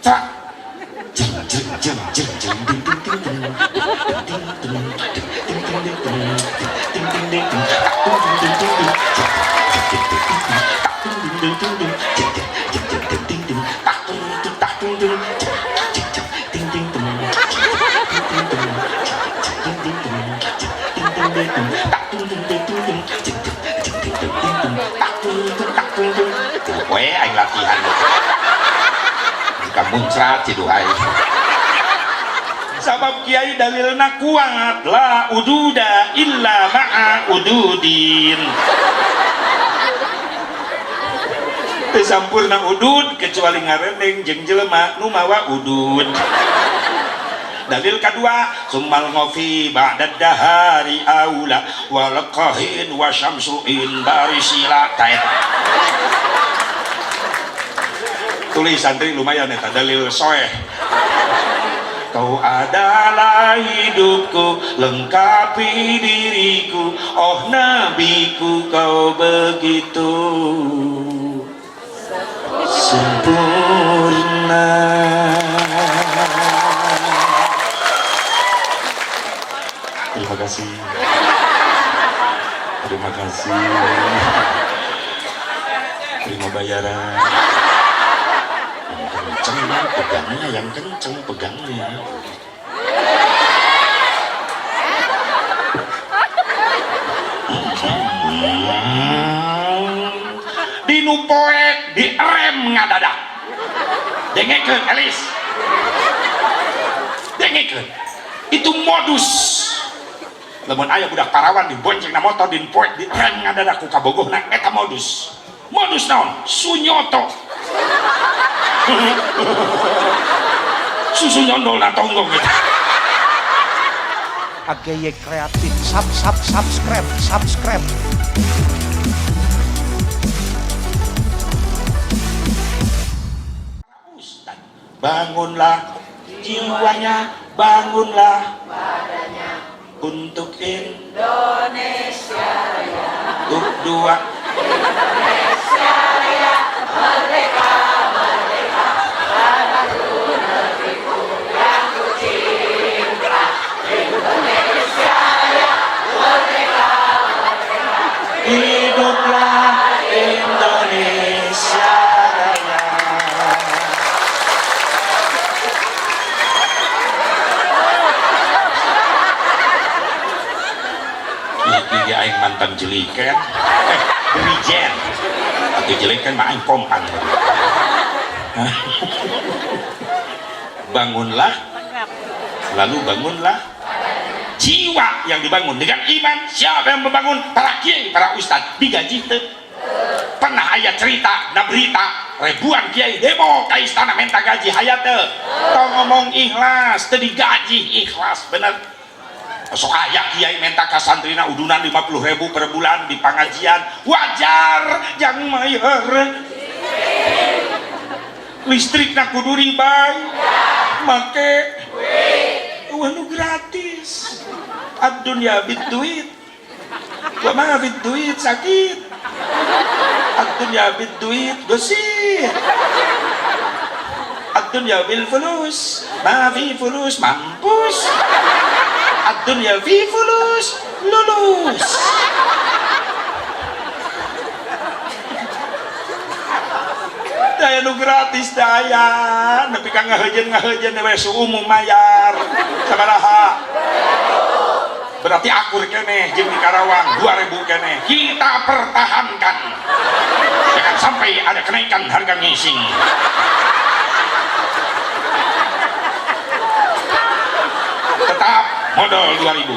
tak jeng jeng jeng jeng jeng ding ding ding ding ding ding Kowe aing latihan jika muncrat ciduhai sabab kiai dalilna kuat la ududa illa ma'a ududin teu sampurna udud kecuali ngarendeng jeung jelema nu mawa udud. Dalil kedua summal ngofi ba'dad dahari aula walaqahin wa syamsuin barisila taet tulis santri lumayan eta dalil soeh. Kau adalah hidupku lengkapi diriku oh nabiku kau begitu sempurna. Terima kasih. Terima kasih. Terima bayaran. Yang kenceng pegangnya, yang kenceng pegangnya. Dinu poek di rem ngadadak. Dengekeun Elis. Dengekeun. Itu modus. Lamun aya budak parawan dibonceng na motor din poek di rem ngadadak ku kabogohna eta modus. Modus naon? Sunyoto. Susu nyondol na tonggong eta. AGY kreatif subscribe. Ustaz, bangunlah jiwanya, bangunlah badannya untuk Indonesia Raya. Untuk dua Indonesia Raya merdeka merdeka tanahku negeriku yang ku cinta. Indonesia Raya merdeka merdeka hiduplah Indonesia Raya. Iki aing mantan jelikan dirijen atau jelikan mah aing kompan. Bangunlah lalu bangunlah jiwa yang dibangun dengan iman. Siapa yang membangun? Para kiai, para ustad digaji teu. Pernah aya cerita na berita ribuan kiai demo ka istana minta gaji hayat teu. Tong ngomong ikhlas teu digaji, ikhlas bener. Sok aya kiai minta ka santrina udunan 50.000 per bulan di pengajian, wajar jang mayar. Listrikna kudu ribay, make anu gratis. Ad-dunya bid-duit, wa ma bid-duit sakit. Ad-dunya bid-duit gosip. Ad-dunya bil fulus, ma fi fulus mampus. Ad-dunya fi fulus lulus. Daya nu gratis daya, nepi ka ngahejeun we umum mayar sabaraha. Berarti akur keneh jeung di Karawang 2000 keneh. Kita pertahankan. Jangan sampai ada kenaikan harga ngising. Tetap modal 2000.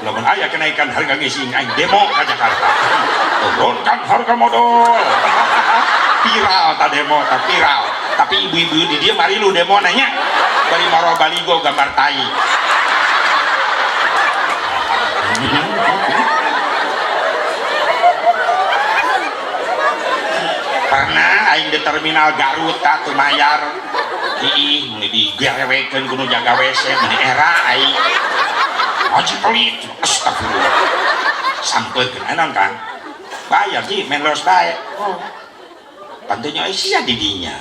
Lamun aya kenaikan harga ngising aing demo ka Jakarta. Turunkan harga modal. Viral ta demo ta viral. Tapi ibu-ibu di dia mari lu demo nanya. Bari maro baligo gambar tai. Pernah aing di terminal Garut ta teu mayar. Ih, mun digawekeun kudu jaga WC mun era aing. Aji pelit, astagfirullah. Sampeukeun anon Kang. bayar sih melos baik. Pantunya sia didinya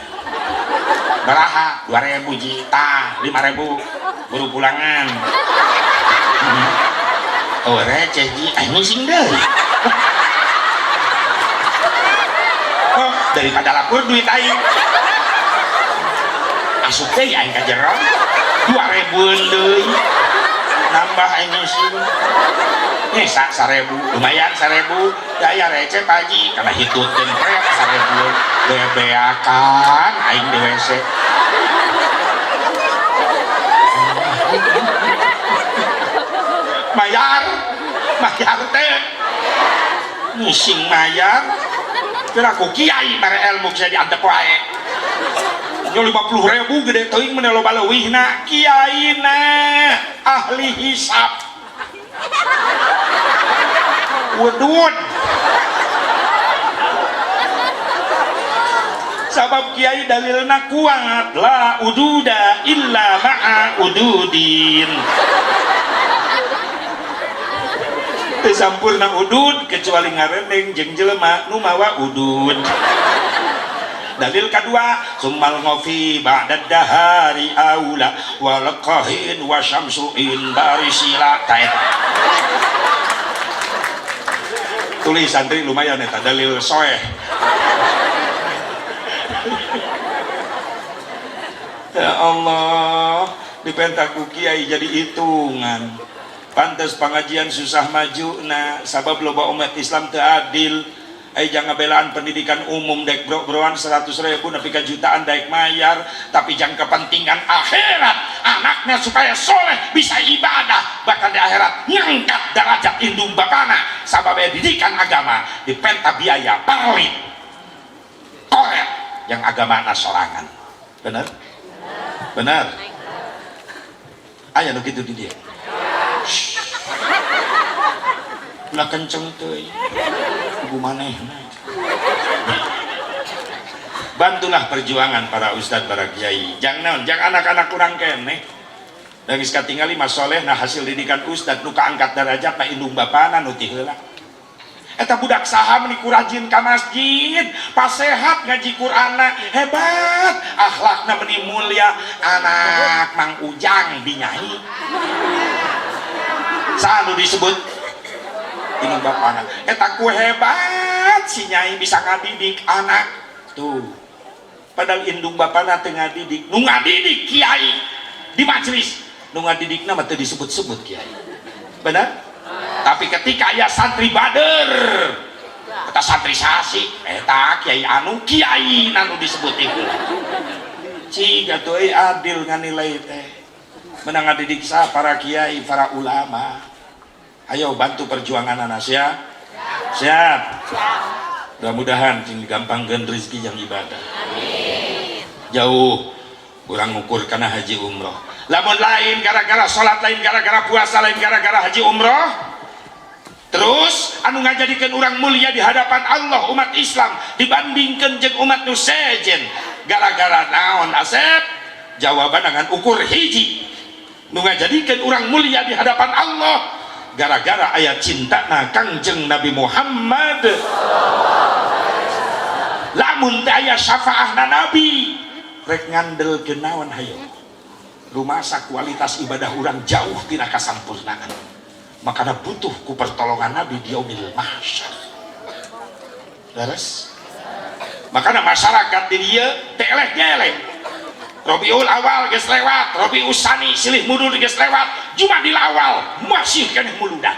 baraha 2.000 juta 5.000 buru pulangan. Oh receh ji anjing deh. Oh daripada lapor duit aing asup teh aing ka jero 2.000 deui nambah aing sih. Nih 1.000 lumayan 1.000 daya receh paji karena hitutkeun prep 1.000 bebeakan aing di WC. Mayar teh ngising mayar kira ku kiai mere ilmu bisa diantep wae nyo 50.000 gede teuing mun loba leuwihna kiaina ahli hisab udud sabab kiai dalilna kuat la ududa illa ma'a ududin sampurna udud kecuali ngarendeng jeung jelema nu mawa udud. Dalil kedua summal ngofi ba'dad dahari aula walaqahin wa syamsuin barisila taet. Tulis santri lumayan eta dalil soeh. Ya Allah dipentaku kiai jadi hitungan. Pantes pengajian susah maju nah sabab loba umat Islam teu adil. Jangan belaan pendidikan umum dek bro-broan 100.000 nepi ka jutaan daek mayar tapi jangan kepentingan akhirat anaknya supaya soleh bisa ibadah bahkan di akhirat ngangkat derajat indung bapana sabab didikan agama dipenta biaya palit koret yang agama sorangan. Benar aya nu kitu di dia. Ulah kenceng teuy ibu maneh. Bantulah perjuangan para ustadz para kiai jangan anak-anak kurang keneh da geus katingali mah soleh nah hasil didikan ustadz nu kaangkat derajat na indung bapana nu ti heula eta budak saha meni rajin ka masjid pas sehat ngaji Qur'anna hebat akhlakna meni mulia anak Mang Ujang dinyai saha nu disebut indung bapana eta ku hebat si nyai bisa ngadidik anak tuh padahal indung bapana teu ngadidik nu ngadidik kiai di majelis nu ngadidikna mah teu disebut-sebut kiai benar tapi ketika aya santri bader eta santri sasi eta kiai anu kiai anu disebut itu ciga tuh adil nganilai teh menang ngadidik sa para kiai para ulama. Ayo bantu perjuangan anak siap. Mudah-mudahan sing gampangkeun rezeki yang ibadah. Amin. Jauh kurang ngukur kana haji umroh. Lamun lain gara-gara salat, lain gara-gara puasa, lain gara-gara haji umroh. Terus anu ngajadikeun urang mulia di hadapan Allah umat Islam dibandingkeun jeung umat nu sejen. Gara-gara naon Asep? Jawaban dengan ukur hiji. Nu ngajadikeun urang mulia di hadapan Allah gara-gara ayat cinta na Kangjeng Nabi Muhammad. Lamun teh aya syafaahna Nabi rek ngandelkeun naon hayo rumasa kualitas ibadah urang jauh tina kasampurnaan makana butuh ku pertolongan Nabi di yaumil mahsyar. Leres makana masyarakat di dieu teh eleh-eleh Robiul Awal geus lewat, Robiul Tsani silih mundur geus lewat, Jumadil Awal masih keneh muludan.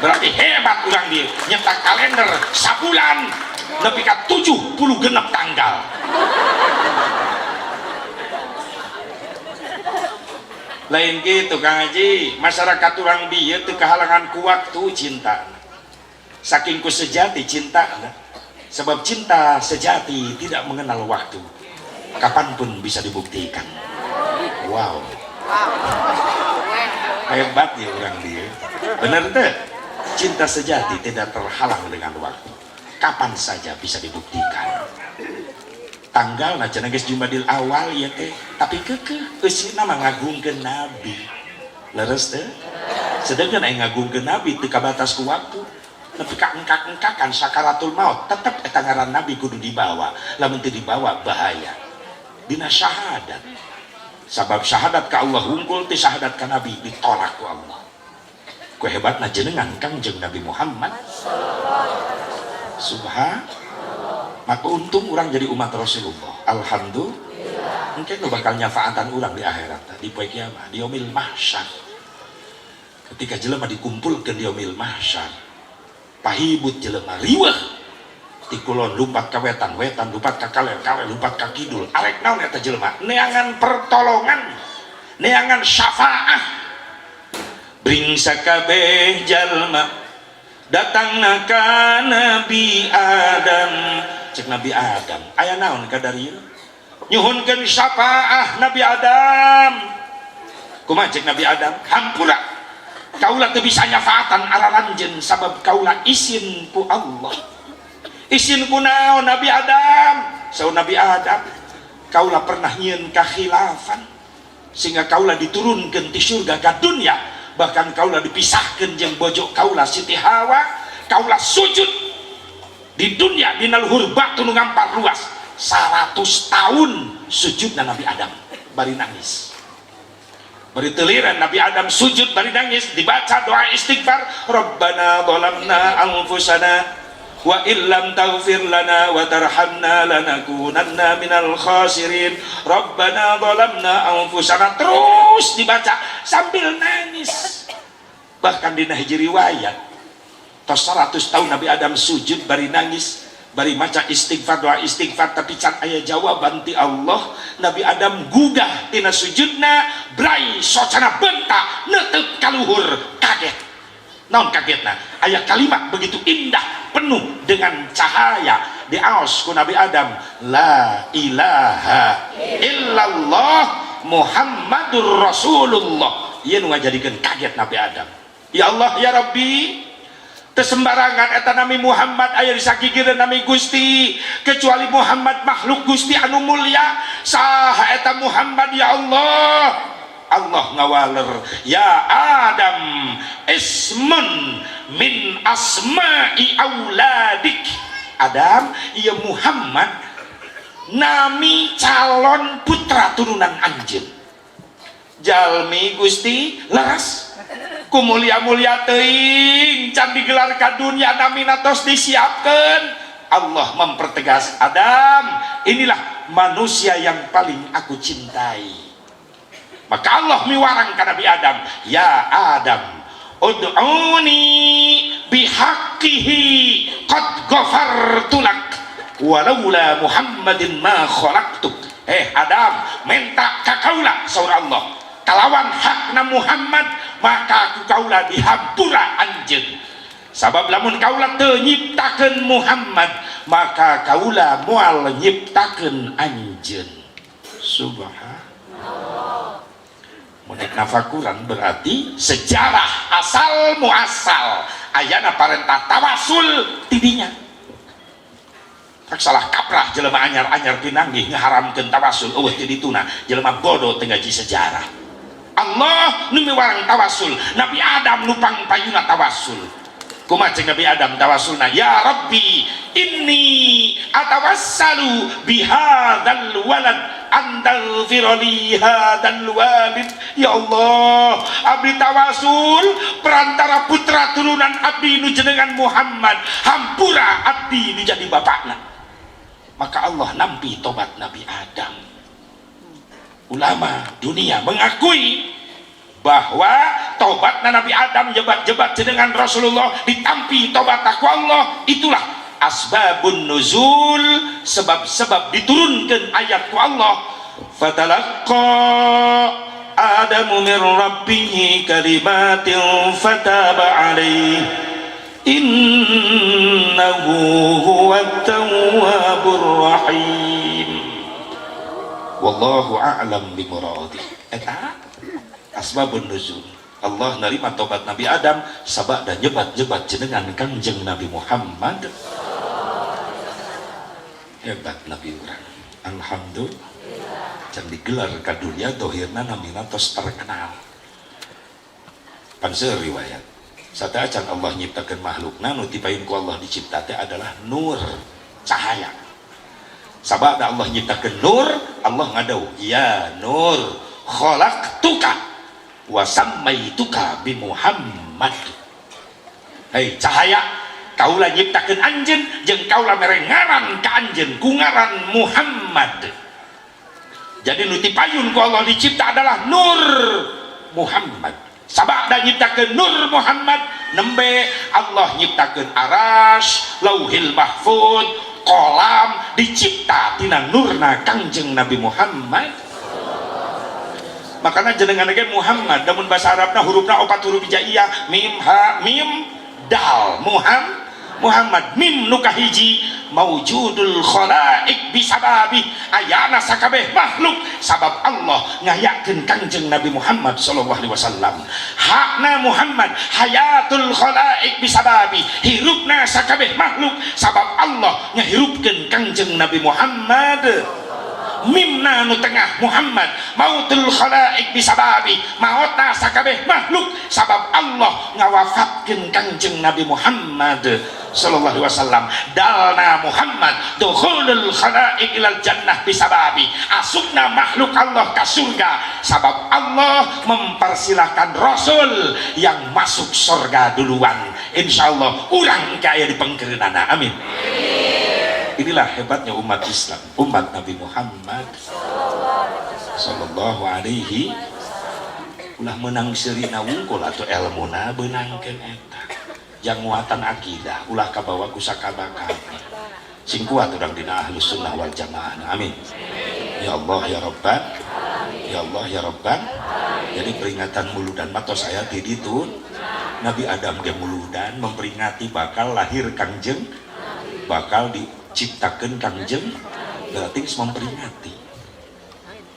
Berarti hebat urang dia nyetak kalender sabulan nepi ka 70 genep tanggal. Lain gitu Kang Haji, masyarakat urang dieu teu kahalangan ku waktu cinta. Saking ku sejati cinta. Sebab cinta sejati tidak mengenal waktu, kapanpun bisa dibuktikan. Wow, hebat ya orang dia. Bener tuh, cinta sejati tidak terhalang dengan waktu, kapan saja bisa dibuktikan. Tanggal na cenah geus Jumadil Awal ya teh, tapi kekeh eusina mah ngagungkeun Nabi. Leres teh, sedangkan aya ngagungkeun Nabi teu kabatas ku waktu. tapi engkak-engkakan sakaratul maut tetap eta ngaran nabi kudu dibawa, lamun teu dibawa bahaya dina syahadat. Sabab syahadat ka Allah hungkul ti syahadat ka nabi ditolak ku Allah. Ku hebatna jenengan Kangjeng Nabi Muhammad subhanallah. Maka untung orang jadi umat Rasulullah, alhamdulillah. Mungkin nu bakal nyafaatan orang di akhirat, di poe kiamat, di yaumil mahsyar. Ketika jelema dikumpulkeun di yaumil mahsyar, pahibut jelema riweuh ti kulon lumpat ka wetan, lumpat ka kale, lumpat ka kidul. Arek naon eta jelema? Neangan pertolongan, neangan syafaah. Bring sakabeh jalma datangna ka Nabi Adam. Cek Nabi Adam aya naon ka dari nyuhunkeun syafaah Nabi Adam. Kumaha cek Nabi Adam? Hampura kaula teu bisa nyafaatan araranjeun sabab kaula isin ku Allah. Isin ku naon Nabi Adam? Saur Nabi Adam, kaula pernah nyieun kakhilafan sehingga kaula diturunkeun ti surga ka dunya. Bahkan kaula dipisahkan jeung bojo kaula Siti Hawa. Kaula sujud di dunia dina luhur batu nu ngampar luas 100 tahun sujudna Nabi Adam bari nangis. Bari teuliran Nabi Adam sujud bari nangis, dibaca doa istighfar, Rabbana dhalamna anfusana wa illam taghfir lana wa tarhamna lanakunanna minal khasirin. Rabbana dhalamna anfusana, terus dibaca sambil nangis. Bahkan dina hiji riwayat tos 100 tahun Nabi Adam sujud bari nangis, bari maca istighfar, doa istighfar, tapi can aya jawaban ti Allah. Nabi Adam gugah tina sujudna, brai socana bentak neuteuk ka luhur, kaget. Naon kagetna? Aya kalimat begitu indah penuh dengan cahaya di aos ku Nabi Adam, la ilaha illallah Muhammadur Rasulullah. Ieu nu ngajadikeun kaget Nabi Adam. Ya Allah ya Rabbi, tesembarangan eta nami Muhammad aya di sagigireun nami Gusti, kecuali Muhammad makhluk Gusti anu mulia. Saha eta Muhammad ya Allah? Allah ngawaler, ya Adam ismun min asma'i auladik. Adam, ya Muhammad nami calon putra turunan anjeun. Jalmi Gusti leres ku mulia-mulia teuing can digelar ka dunya namina tos disiapkeun. Allah mempertegas, Adam, inilah manusia yang paling aku cintai. Maka Allah miwarang ka Nabi Adam, ya Adam ud'uni bihaqqihi qad ghafartu lak walaula Muhammadin ma khalaqtuk. Adam, minta ka kaula saur Allah, kalawan hakna Muhammad maka ku kaula dihampura anjeun. Sabab lamun kaula teu nyiptakeun Muhammad maka kaula moal nyiptakeun anjeun. Subhanallah. Mudik nafakuran berarti sejarah asal muasal ayana parentah tawasul tidinya. Tak salah kaprah jelema anyar-anyar pinanggih ngaharamkeun tawasul eueuh teh dituna jelema bodoh teu ngaji sejarah. Allah nu miwarang tawasul, Nabi Adam nu pangpayuna tawasul. Kumaha ceng Nabi Adam tawasulna, ya Rabbi inni atawassalu bihadzal walad antaghfirli hadzal walid. Ya Allah, abdi tawasul perantara putra turunan abdi nu jenengan Muhammad, hampura abdi nu jadi bapakna. Maka Allah nampi tobat Nabi Adam. Ulama dunia mengakui bahwa tobatna Nabi Adam jebat-jebat jenengan Rasulullah ditampi tobat ku Allah. Itulah asbabun nuzul, sebab-sebab diturunkan ayat ku Allah. Fatalaqqa Adamu min rabbih kalimatin fataba alaihi innahu huwat tawwabur rahim. Wallahu a'lam bimuradi. Eta asbabun nuzul. Allah nerima tobat Nabi Adam sabab dan jebat-jebat jenengan Kangjeng Nabi Muhammad. Hebat Nabi urang. Alhamdulillah. Can digelar ka dunya dohirna namina tos terkenal. Panseur riwayat. Sataacan Allah nyiptakeun makhlukna nu tipain ku Allah dicipta teh adalah nur, cahaya. Sabada Allah nyiptakeun nur, Allah ngadau, ya nur khalaqtuka wa sammaituka bi Muhammad. Hei cahaya, kaulah nyiptakeun anjeun jeung kaulah mere ngaran ka anjeun ku ngaran Muhammad. Jadi nu tipayun ku Allah dicipta adalah nur Muhammad. Sabada nyiptakeun nur Muhammad, nembe Allah nyiptakeun aras, lauhil mahfud, kolam, dicipta tina nurna Kangjeng Nabi Muhammad. Makanya jenengan ge Muhammad, namun bahasa Arabna hurufna 4 huruf hijaiyah, mim ha mim dal, Muhammad mim nu kahiji maujudul khalaik bisababi ayana sakabeh makhluk sabab Allah ngayakeun Kangjeng Nabi Muhammad sallallahu alaihi wasallam. Hakna Muhammad hayatul khalaik bisababi hirupna sakabeh makhluk sabab Allah ngahirupkeun Kangjeng Nabi Muhammad. Mimna nu tengah Muhammad mautul khalaik bisababi mautna sakabeh makhluk sabab Allah ngawafatkeun Kangjeng Nabi Muhammad sallallahu alaihi wasallam. Dalna Muhammad dukhulul khalaik ilal jannah bisababi asupna makhluk Allah ka surga sabab Allah mempersilahkan Rasul yang masuk surga duluan. Insyaallah urang kaya di pengkeunana. Amin. Inilah hebatnya umat Islam, umat Nabi Muhammad sallallahu alaihi ulah menang serina wungkul atau ilmuna beunangkeun eta jang muatan akidah ulah kabawa ku sakabakana sing kuat urang dina Ahlus Sunnah wal Jamaah. Amin. Ya Allah ya Rabban, ya Allah ya Rabban. Jadi peringatan muludan matos saya di ditu Nabi Adam ge muludan memperingati bakal lahir Kangjeng, bakal diciptakeun Kangjeng, berarti memperingati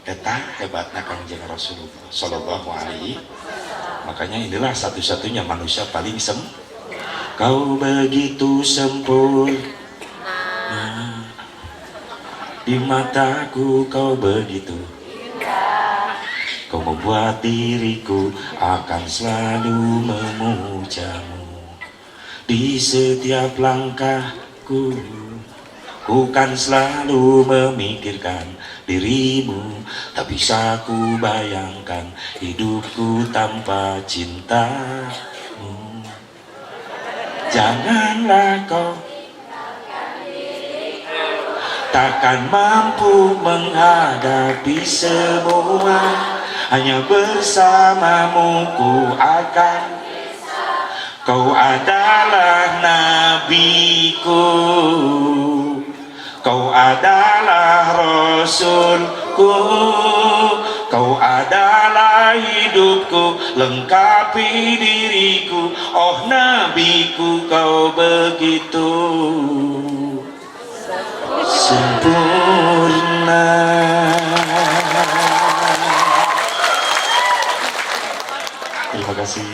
eta hebatna Kangjeng Rasulullah sallallahu alaihi. Makanya inilah satu-satunya manusia paling kau begitu sempurna di mataku, kau begitu kau membuat diriku akan selalu memujamu di setiap langkahku. Ku kan selalu memikirkan dirimu, tak bisa ku bayangkan hidupku tanpa cintamu. Janganlah kau, takkan mampu menghadapi semua, hanya bersamamu ku akan. Kau adalah nabiku, kau adalah rasulku, kau adalah hidupku, lengkapi diriku, oh nabiku, kau begitu sempurna. Terima kasih.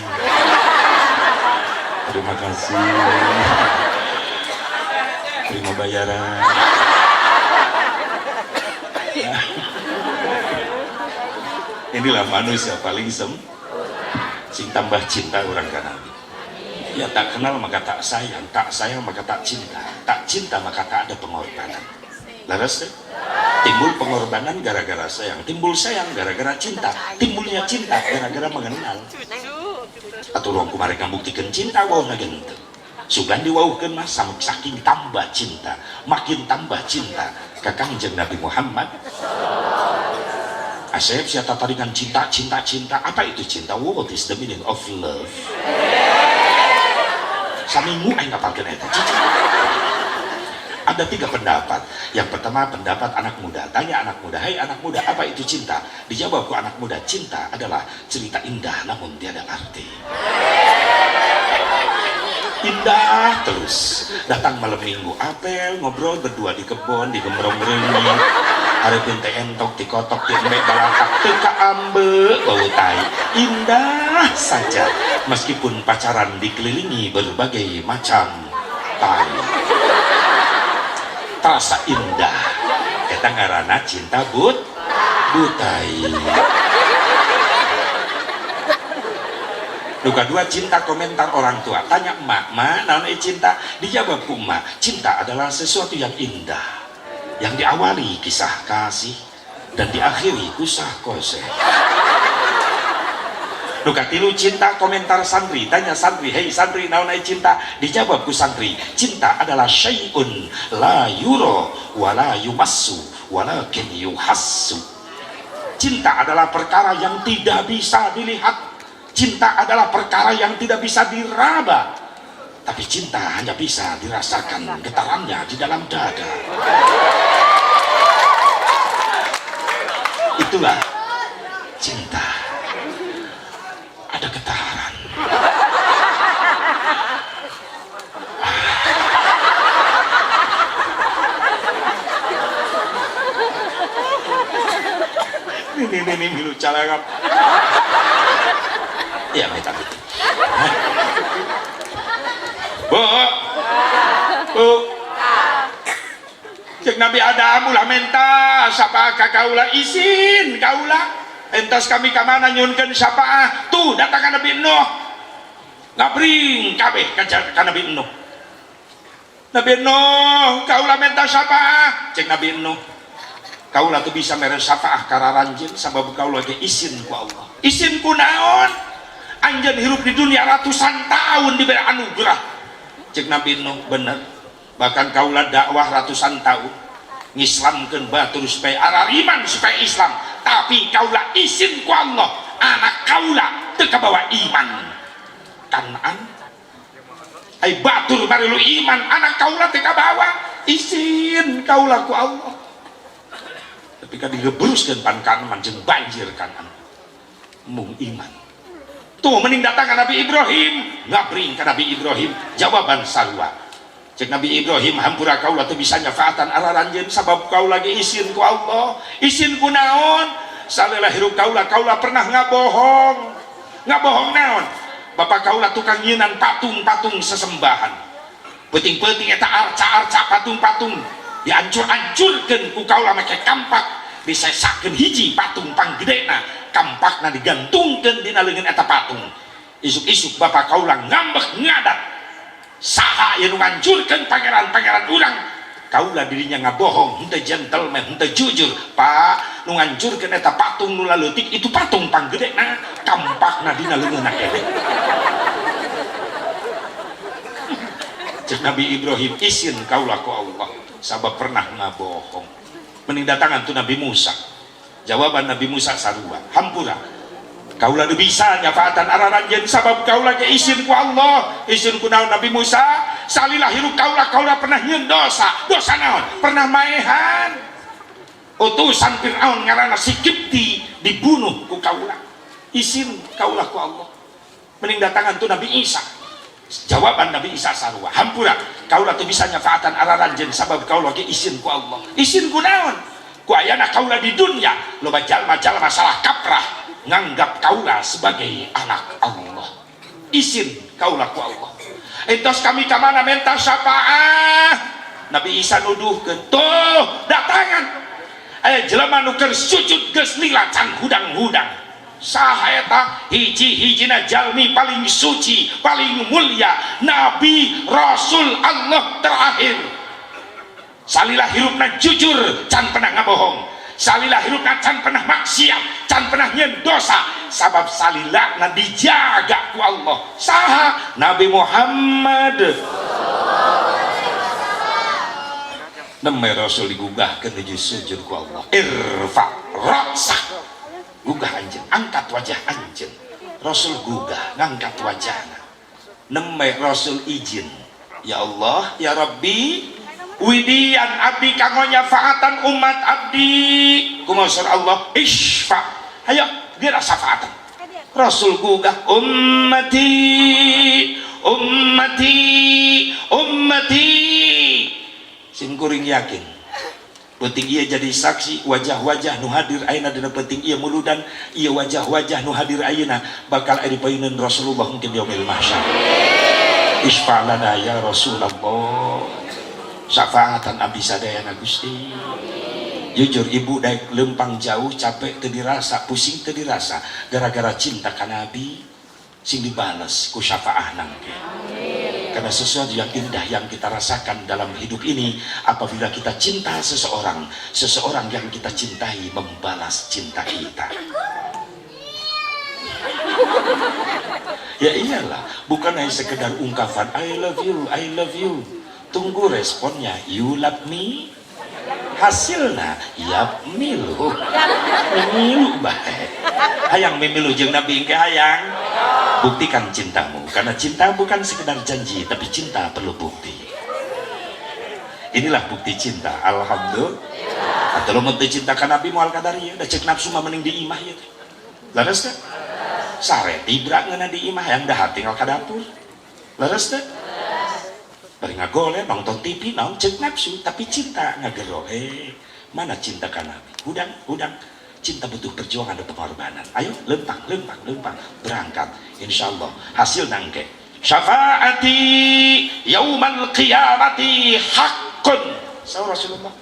Terima kasih. Terima bayaran. Inilah manusia paling sing tambah cinta orang ka Nabi. Ya tak kenal maka tak sayang maka tak cinta maka tak ada pengorbanan. Laras deh. Timbul pengorbanan gara-gara sayang, timbul sayang gara-gara cinta, timbulnya cinta gara-gara mengenal. Atau orang kemarin ngambuktikan cinta wau na genteu sugan diwauhkeun mah saking tambah cinta, makin tambah cinta ka Kangjeng Nabi Muhammad. Asep sia tataringan cinta. Apa itu cinta? What is the meaning of love? Saminggu aing ngapalkeun eta. Ada 3 pendapat. Yang pertama pendapat anak muda. Tanya anak muda, "Hai anak muda, apa itu cinta?" Dijawab ku anak muda, cinta adalah cerita indah namun tiada arti. Indah terus. Datang malam minggu, apel, ngobrol berdua di kebon, di gembrong reuni. Hareupeun teh entok dikotok di embe balatak teu kaambe bau tai. Indah saja meskipun pacaran dikelilingi berbagai macam tai. Terasa indah eta ngaranna cinta butai. Nu kedua, cinta komentar orang tua. Tanya emak, "Ma, naon cinta?" Dijawab ku emak, cinta adalah sesuatu yang indah, yang diawali kisah kasih dan diakhiri kusah kose. Nu katilu, cinta komentar santri. Tanya santri, "Hei santri, naon cinta?" Dijawab ku santri, cinta adalah syai'un la yuro wala yumassu walakin yuhassu. Cinta adalah perkara yang tidak bisa dilihat. Cinta adalah perkara yang tidak bisa diraba, tapi cinta hanya bisa dirasakan getarannya di dalam dada. Itulah cinta, ada getaran. Ini milu calangap. Iya, minta. Bu, cek Nabi Adam ulah minta sapa ka kaula izin kaula entos kami kamana nyunkeun sapa tuh datang ka Nabi Nuh ngabring kabeh ka Nabi Nuh. Nabi Nuh kaula minta sapa cek Nabi Nuh kaula tuh bisa mere sapa kararanjeun sabab kaula ge izin ku Allah. Izin ku naon? Anjeun hirup di dunia ratusan tahun diberi anugerah. Cek Nabi Nuh bener, bahkan kaulah dakwah ratusan tahun ngislamkeun batur supaya arariman supaya Islam, tapi kaulah izin ku Allah anak kaulah teu kabawa iman. Kanaan ai batur bari lu iman, anak kaulah teu kabawa, izin kaulah ku Allah. Tapi kan digebruskeun pan Kanaan jeung banjir Kanaan mung iman. Tuh mending datang ke Nabi Ibrahim, ngabring ke Nabi Ibrahim jawaban sarua. Cek Nabi Ibrahim, hampura kaulah teu bisa nyafaatan araranjeun sabab kau lagi izin ku Allah. Izin ku naon? Salela hirup kaulah pernah ngabohong. Ngabohong naon? Bapak kaulah tukang nyieunnan patung-patung sesembahan. Peuting-peuting eta arca-arca patung-patung dihancur-hancurkeun ku kaulah make kampak, disesakeun hiji patung panggedena. Kampakna digantungkeun dina leungeun eta patung. Isuk-isuk bapak kaulah ngambek ngadat. Saha anu ngancurkeun pangeran-pangeran urang? Kaulah dirinya ngabohong, henteu gentleman, henteu jujur. Pak, nu ngancurkeun eta patung nu laleutik itu patung panggedena, kampakna dina leungeunna kene. Cek Nabi Ibrahim, izin kaulah ku Allah, sabab pernah ngabohong. Mending datangan tu Nabi Musa. Jawaban Nabi Musa sarua, hampura kaulah bisa nyafaatan araranjeun sabab kaulah ge izin ku Allah. Izin ku naon Nabi Musa? Salilah hirup kaulah pernah nyieun dosa naon? Pernah maehan. Utusan Fir'aun ngaranna si Kipti dibunuh ku kaulah. Izin kaulah ku Allah. Mending datangan tu Nabi Isa. Jawaban Nabi Isa sarua, hampura kaulah teu bisa nyafaatan araranjeun sabab kaulah ge izin ku Allah. Izin ku naon? Ku ayana kaulah di dunia loba jalma-jalma salah kaprah nganggap kaulah sebagai anak Allah. Izin kaulah ku Allah. Entos kami ka mana minta syafaat. Nabi Isa nuduhkeun, tuh datangan aya jelema nu keur sujud geus lila can hudang-hudang. Saha eta? Hiji-hijina jalmi paling suci, paling mulia, Nabi Rasul Allah terakhir. Salilah hirupna jujur, can pernah ngabohong. Salilah hirupna can pernah maksiat, can pernah nyieun dosa. Sabab salilahna dijaga ku Allah. Saha? Nabi Muhammad. Nembe Rasul digugahkeun nuju sujud ku Allah. Irfa ra'sak. Gugah anjeun, angkat wajah anjeun. Rasul gugah, ngangkat wajahna. Nembe Rasul izin. Ya Allah, ya Rabbi, widian abdi kanggo nyafaatan umat abdi kumasur Allah isfa ayo dia syafaatan. Rasul gugah ummati ummati ummati sim kuring yakin penting ia jadi saksi wajah-wajah nu hadir ayeuna dina penting ia muludan ia wajah-wajah nu hadir ayeuna bakal aya dipayeuneun Rasulullah mungkin yaumil mahsyar. Isfa lana ya Rasulullah, syafaatan abdi sadayana Gusti. Jujur ibu daek lempang jauh capek teu dirasa, pusing teu dirasa gara-gara cinta ka Nabi. sing dibalas ku syafaah nangke. Karena sesuatu yang indah yang kita rasakan dalam hidup ini apabila kita cinta seseorang, seseorang yang kita cintai membalas cinta kita. Ya iyalah, bukan hanya sekedar ungkapan I love you, I love you. Tunggu responnya, you love me. Hasilnya yap milu milu baik hayang memilu jeung Nabi engke hayang buktikan cintamu, karena cinta bukan sekedar janji tapi cinta perlu bukti. Inilah bukti cinta. Alhamdulillah atau lo menteri cinta ka Nabi mual kadari udah cek nafsu mah mending di imah ya leres teh sare tibra ngeuna di imah yang dahar tinggal ka dapur leres teh bari ngagole nonton TV naon cek nafsu tapi cinta ngagero mana cinta ka Nabi hudang cinta butuh perjuangan dan pengorbanan. Ayo lempang berangkat insyaallah hasil nangke syafaati yaumal qiyamati haqqun sa Rasulullah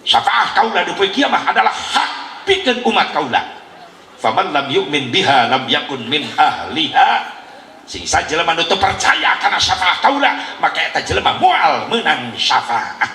syafaah kaula di poe kiamat adalah hak pikeun umat kaula faman lam yu'min biha lam yakun min ahliha sing sajelema nu teu percaya kana syafaah kaula maka eta jelema moal menang syafaah.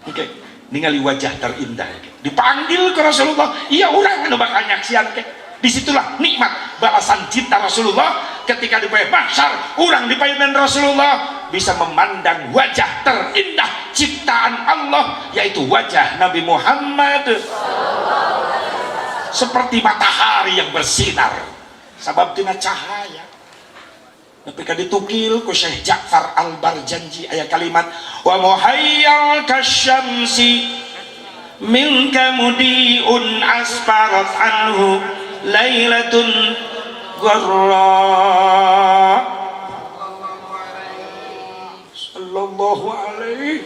Oke, ningali wajah terindah dipanggil ke Rasulullah, iya urang anu bakal nyaksian ke. Disitulah nikmat balasan cinta Rasulullah ketika di poe mahsyar urang di paeunan Rasulullah bisa memandang wajah terindah ciptaan Allah yaitu wajah Nabi Muhammad seperti matahari yang bersinar sabab tina cahaya. Tapi kan ditukil ku Syekh Ja'far Al-Barjanji ayat kalimat wa muhayyal kasyamsi minka mudiun asfarat anhu lailatun gharra sallallahu alaihi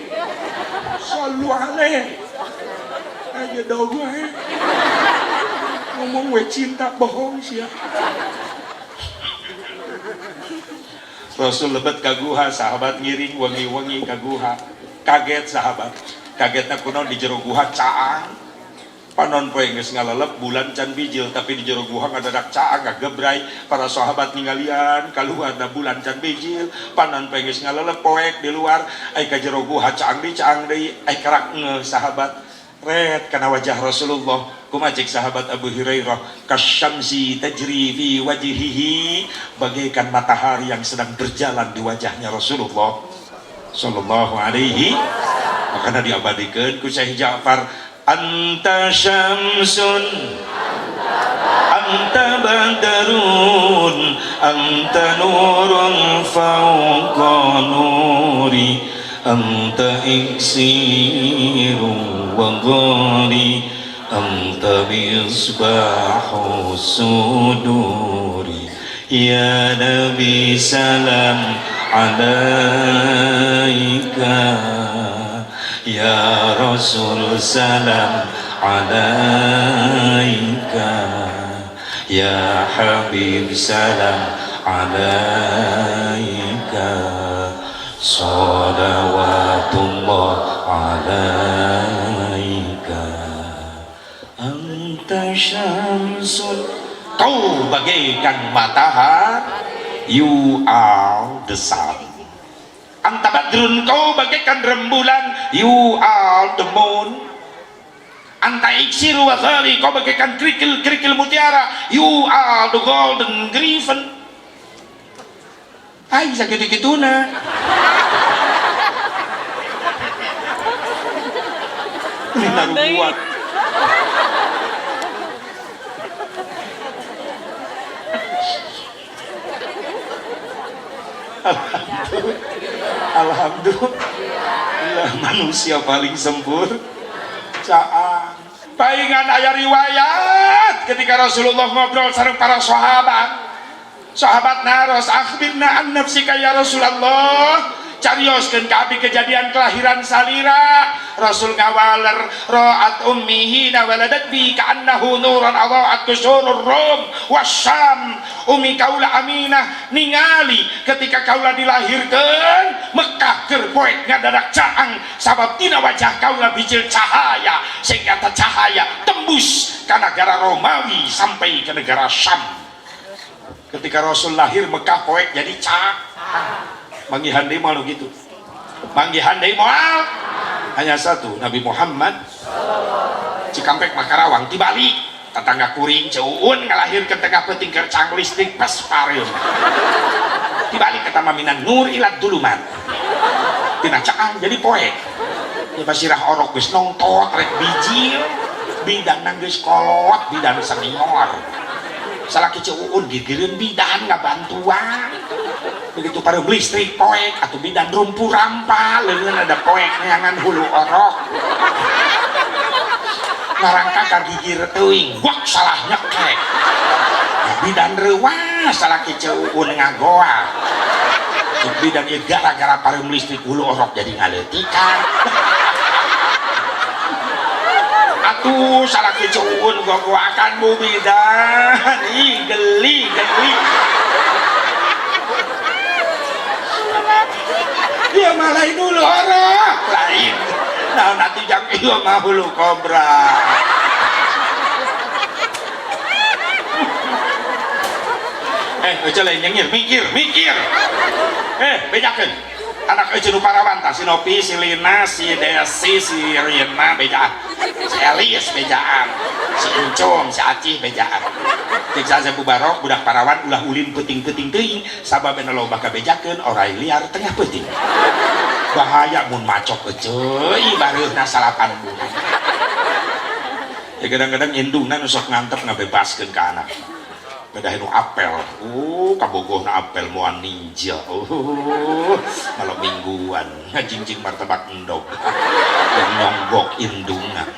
sallu alaihi aja dong ngomong we cinta bohong sih ya. Rasul lebet kaguha sahabat ngiring wangi-wangi kaguha kaget sahabat kagetna kunaon di jero guha caang panon poe geus ngalalep bulan can bijil tapi di jero guha ngadadak caang ngagebrai para sahabat ningalian kaluarna bulan can bijil panon poe geus ngalalep poek di luar ai ka jero guha caang deui ai karak sahabat red kana wajah Rasulullah kumajik sahabat Abu Hurairah kasyamsi tajri fi wajhihi bagaikan matahari yang sedang berjalan di wajahnya Rasulullah sallallahu alaihi makanya diabadikan ku Syekh Ja'far anta syamsun anta badrun anta nurun fawqa nuri anta iksirun wa ghari anta misbahu suduri ya Nabi salam alaika ya Rasul salam alaika ya Habib salam alaika salawatullah alaika anta syamsun kau bagaikan matahari you are the sun anta badrun kau bagaikan rembulan you are the moon anta iksiru wa ghali kau bagaikan kerikil mutiara you are the golden griffin ay sakitu-kituna ini narubuat Alhamdulillah manusia paling sempur caang paingan aya riwayat ketika Rasulullah ngobrol sareng para sahabat naros akhbirna an nafsika ya Rasulullah carioskeun ka abi kejadian kelahiran salira Rasul ngawaler ra'at ummihi nawaladat bi ka'annahu nuran adha'at kusurur rum wasyam umi kaula Aminah ningali ketika kaula dilahirkeun Mekah keur poek ngadadak caang sabab tina wajah kaula bijil cahaya sehingga cahaya tembus ke negara Romawi sampai ke negara Syam ketika Rasul lahir Mekah poek jadi cak manggihan deh malu gitu, manggihan deh moal hanya satu Nabi Muhammad Cikampek Makarawang tibalik tetangga kuring Ceuun ngalahir ke tengah peting kercang listrik pas pareum tibalik ke Tamaminan Nur ilat duluman tina caang jadi poek ya basirah orok geus nongtot rek bijil bidan nanggeus kolot bidan senior salaki Ceuun gigireun bidan ngabantuan begitu pareum listrik poek atau bidan rumpu rampa leungeun ada poek neangan hulu orok ngarangka ka gigir teuing guak salah nyekek bidan reuah salaki Ceuun ngagoa bidan ieu gara-gara pareum listrik hulu orok jadi ngaleutikan atuh salaki Ceuun gogoakan bu bidan ih geli ya malah dulu orok lain nah nanti jam itu mah hulu kobra aja lain nyengir mikir bejakeun anak aja nu parawan tah si Nopi si Lina si Desi si Rina bejaan si Elis bejaan si Encong si Acih bejaan cek saja bubarok budak parawan ulah ulin peting-peting teuing sababna loba ka bejakeun orai liar tengah peting bahaya mun macok euy bareuna salapan bulan ya kadang-kadang indungna nu sok ngantep ngabebaskeun ka anak beda nu apel kabogohna apel moal ninja malam mingguan ngajingjing martabak endog yang nyonggok indungna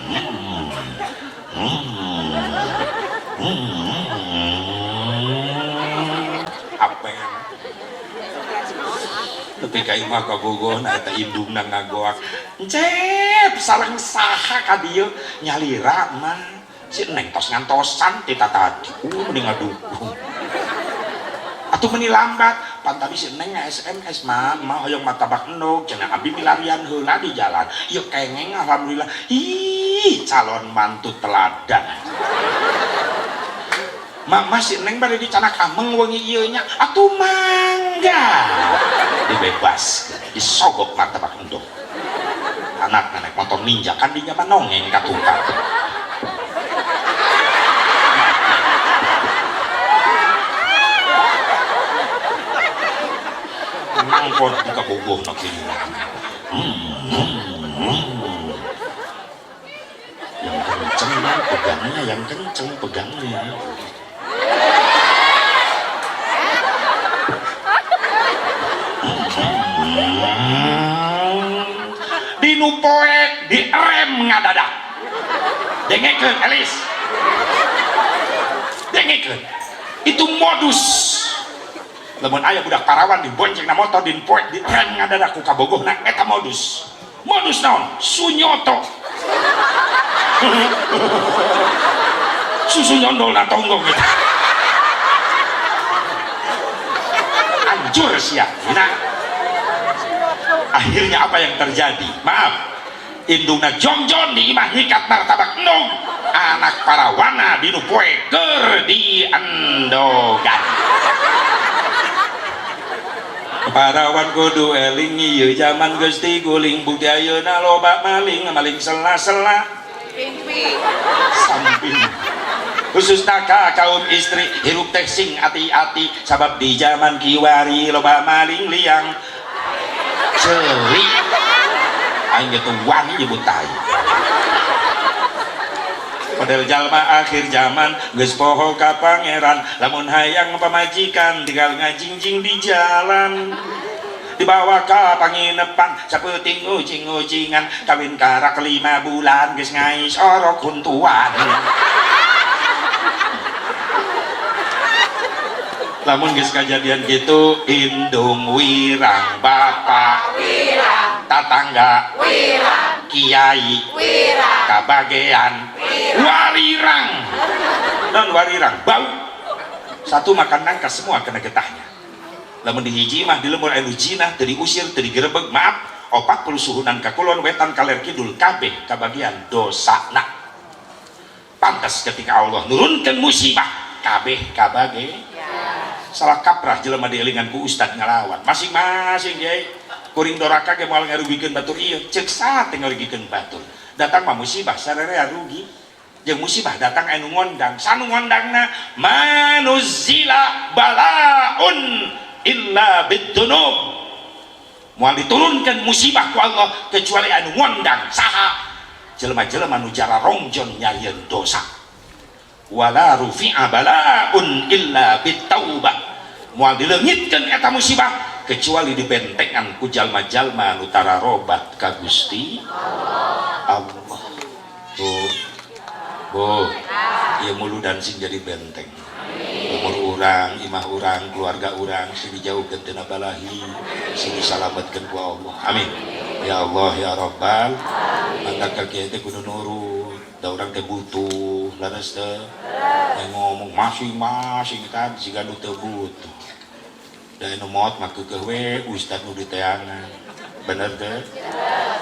apel ketika imah kabogohna eta indungna ngagoak cep sareng saha ka dieu nyalira mah si Neng tos ngantosan tita tadi mending ngadukung atuh meni lambat pan tadi si Neng SMS mah hoyong martabak endog cenah abi milarian heula di jalan yeuh kengeng alhamdulillah ih calon mantu teladan mama si Neng bade dicanak ameng wengi ieu nya atuh mangga dibebas disogok martabak endog anak naik motor ninja kan dinya mah nongeng katumpak mangkon buka bogoh nak ini yang kenceng pegangnya dinu poek di rem ngadadak dengekeun Elis dengekeun itu modus lamun aya budak parawan dibonceng na motor din poek di rem ngadadak ku kabogohna eta modus naon sunyoto susu nyondol na tonggong gitu anjur sia nah akhirnya apa yang terjadi maaf indungna jongjon di imah nyikat martabak endog anak parawana dinu poek keur diendogan parawan kudu eling ieu zaman geus ti guling bukti ayeuna loba maling sela-sela samping khususna ka kaum istri hirup teh sing ati-ati sabab di zaman kiwari loba maling liang ceuri aing geus wani nyebut tai padahal jalma akhir zaman geus poho ka pangeran lamun hayang pamajikan tinggal ngajingjing di jalan dibawa ka panginepan sapeuting ucing-ucingan kawin karak 5 bulan geus ngais orok huntuan lamun geus kajadian gitu indung wirang bapak wirang tatangga wirang kiai wirang kabagean warirang non warirang bau satu makan nangka semua kena getahnya lamun dihiji mah di lemur anu jinah teu diusir teu digerebeg maaf 40 suhunan ka kulon wetan kaler kidul kabeh kabagian dosana pantas ketika Allah nurunkeun musibah kabeh kabage salah kaprah jelema dielingan ku ustad ngalawan masing-masing ya kuring doraka ge moal ngarugikeun batur ieu ceuk sate ngarugikeun batur datang mah musibah sararea rugi jeung musibah datang anu ngondang sanu ngondangna manuzila balaun illa bidunub moal diturunkeun musibah ku Allah kecuali anu ngondang saha jelema-jelema nu jara rongjon nyarieun dosa wala rufi'a balaun illa bitaubah moal dileungitkeun eta musibah kecuali dibentengan ku jalma-jalma nu tararobat ka Gusti Allah. Bu ieu muludan sing jadi benteng umur urang imah urang keluarga urang sing dijauhkeun tina balahi sing disalametkeun ku Allah amin ya Allah ya Rabbal mangga ka kieu teh kudu nurut da urang teh butuh laras teh ngomong masing-masing kan siga nu teu butuh da anu maot mah keukeuh we ustad nu diteangan bener teh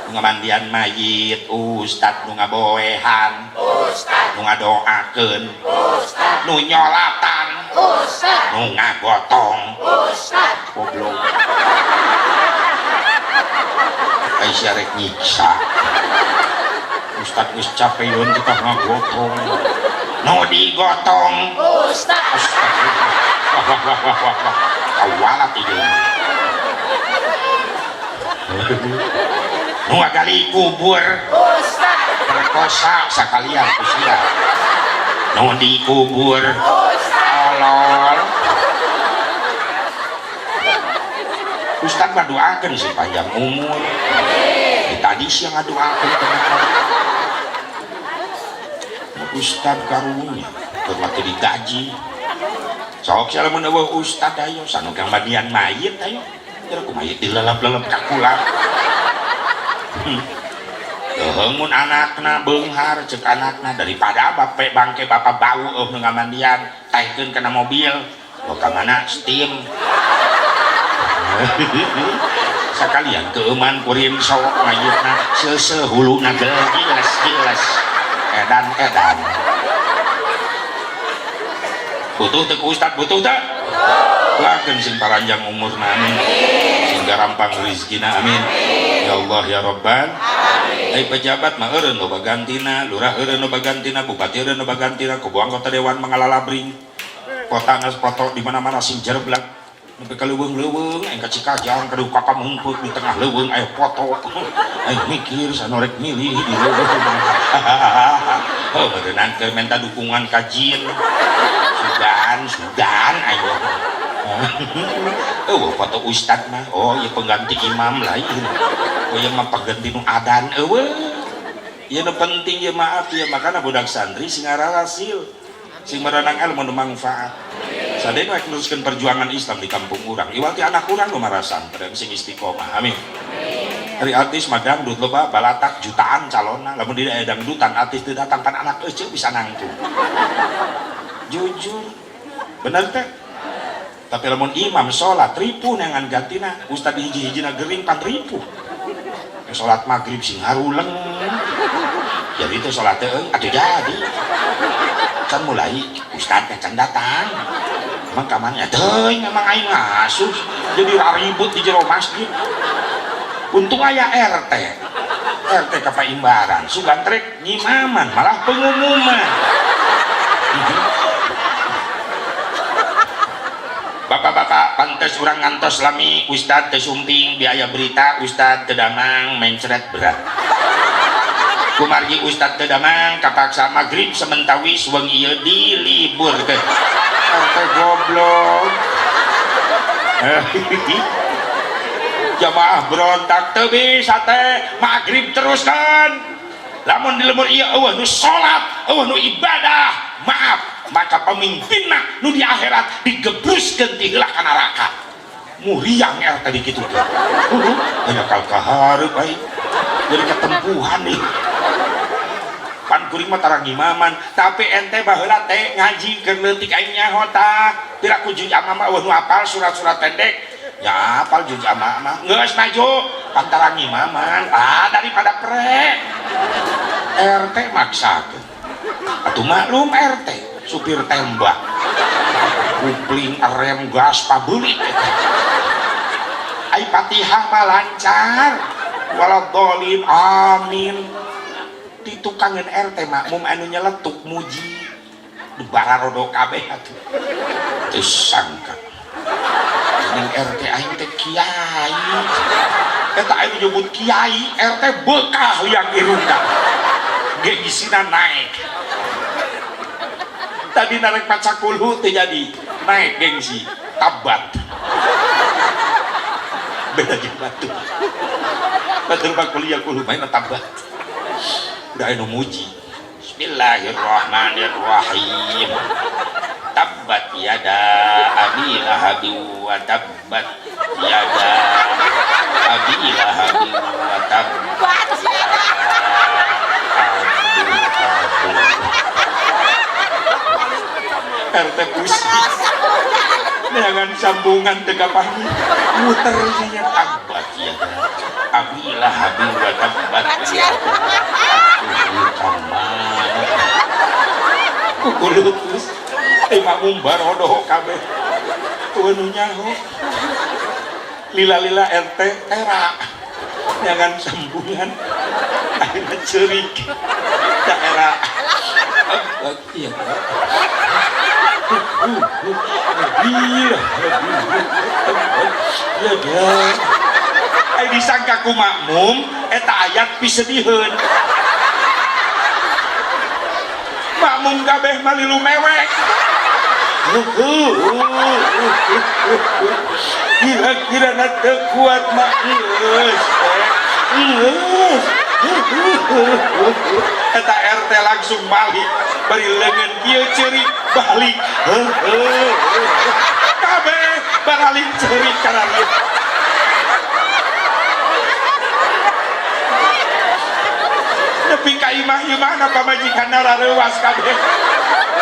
ngamandian mayit ustad nu ngaboehan ustad nu ngadoakeun ustad nu nyolatan ustad nu ngagotong ustad goblok ai syarek nyiksa ustad geus capeun kita ngagotong nu digotong ustad wah awalat ieu nu gali kubur ustad perkosa sakalian ku sia nu dikubur olol ustad mah doakeun si panjang umur tadi siang ngadoakeun ustad karunya keur mati digaji sok sia lamun eueuh ustad ayo sanu kang mandian mayit ayo kira ku mayit dilelep-lelep ka kula mun anakna beunghar ceuk anakna daripada bape bangke bapak bau nu ngamandian taikeun kana mobil ka mana steam sakalian keuman kurin sok mayitna seuseuh huluna geus edan butuh teh ustad butuh teh lakeun sing paranjang umurna amin sing garampang rezekina amin ya Allah ya Rabbal ai pejabat mah eureun loba gantina lurah eureun loba gantina bupati eureun loba gantina kubu anggota dewan mangalalabring kota geus foto di mana-mana sing jereblak nepi ka leuweung-leuweung aing ka Cikajang ka ka mumpuk di tengah leuweung aya foto aing mikir sanorek milih di leuweung oh beunang keur minta dukungan ka jin sudan ayo oh foto ustad mah oh ya pengganti imam lain oh ya mah pengganti nu adan ya nu penting ya maaf ya makana budak santri sing ngarasil sing merenang ilmu nu manfaat sadaya rek neruskeun perjuangan Islam di kampung urang iwati anak urang nu marasantren sing istiqomah amin dari artis mah dangdut loba balatak jutaan calonna lamun di dangdutan artis teu datang pan anak euceuk bisa nangtu jujur bener teh tapi lamun imam sholat ribu neangan gantina ustad hiji-hijina gering pan ribu sholat maghrib sing haruleng jadi itu sholat teh atuh jadi can mulai ustad can datang emang kamarnya teuing memang aing ngasuh jadi ribut di jero masjid untung aya RT kepaimbaran sugan trek nyimaman malah pengumuman bapak-bapak pantes urang ngantos lami ustad teu sumping biaya berita ustad teu damang mencret berat kumargi ustad teu damang kapaksa maghrib sementawis wengi ieu diliburkeun teh goblok jamaah berontak teu bisa teh maghrib teruskan lamun di lemur ieu eueuh nu salat eueuh nu ibadah maaf maka pemimpinna nu di akhirat digebruskeun ti heula ka neraka muriang eta dikitukeun aya kalkahareup ai jadi ketempuhan nih pan kuring mah tarang imaman tapi ente baheula teh ngaji keur leutik aing nyaho tah piraku juz amma mah nu apal surat-surat pendek ya apal juz amma mah geus maju pan tarang imaman daripada pre RT maksakeun atuh maklum RT supir tembak kupling rem gas pabelit ai Fatihah mah lancar waladhdallin amin di tukangan RT makmum anu nyeletuk muji debara rodo kabeh atuh teu sangka jeung RT aing teh kiai eta aing nyebut kiai RT bekah yang irungna gegisina naik tadi narek pacakuluh teh jadi naik gengsi tabat beda jeung batu batur kuliah kuluh main tabat udah anu muji Bismillahirrahmanirrahim tabbat yada abi lahabi wa tabbat yada abi lahabi wa tabbat RT pusing dengan sambungan dekapannya muternya tabbat yada abi lahabi wa tabbat yada kukulutus makmum barodoh kabeh tuanu nyaho lila-lila RT terak jangan sambungan akhirnya cerik daerah iya disangka ku makmum eta ayat pisediheun makmum kabeh malilu mewek kira-kira nanti kuat makmum eta RT langsung balik bari leungeun kieu ceurik balik kabeh balik ceurik kana ieu nepi ka imah-imahna pamajikanna rareuwas kabeh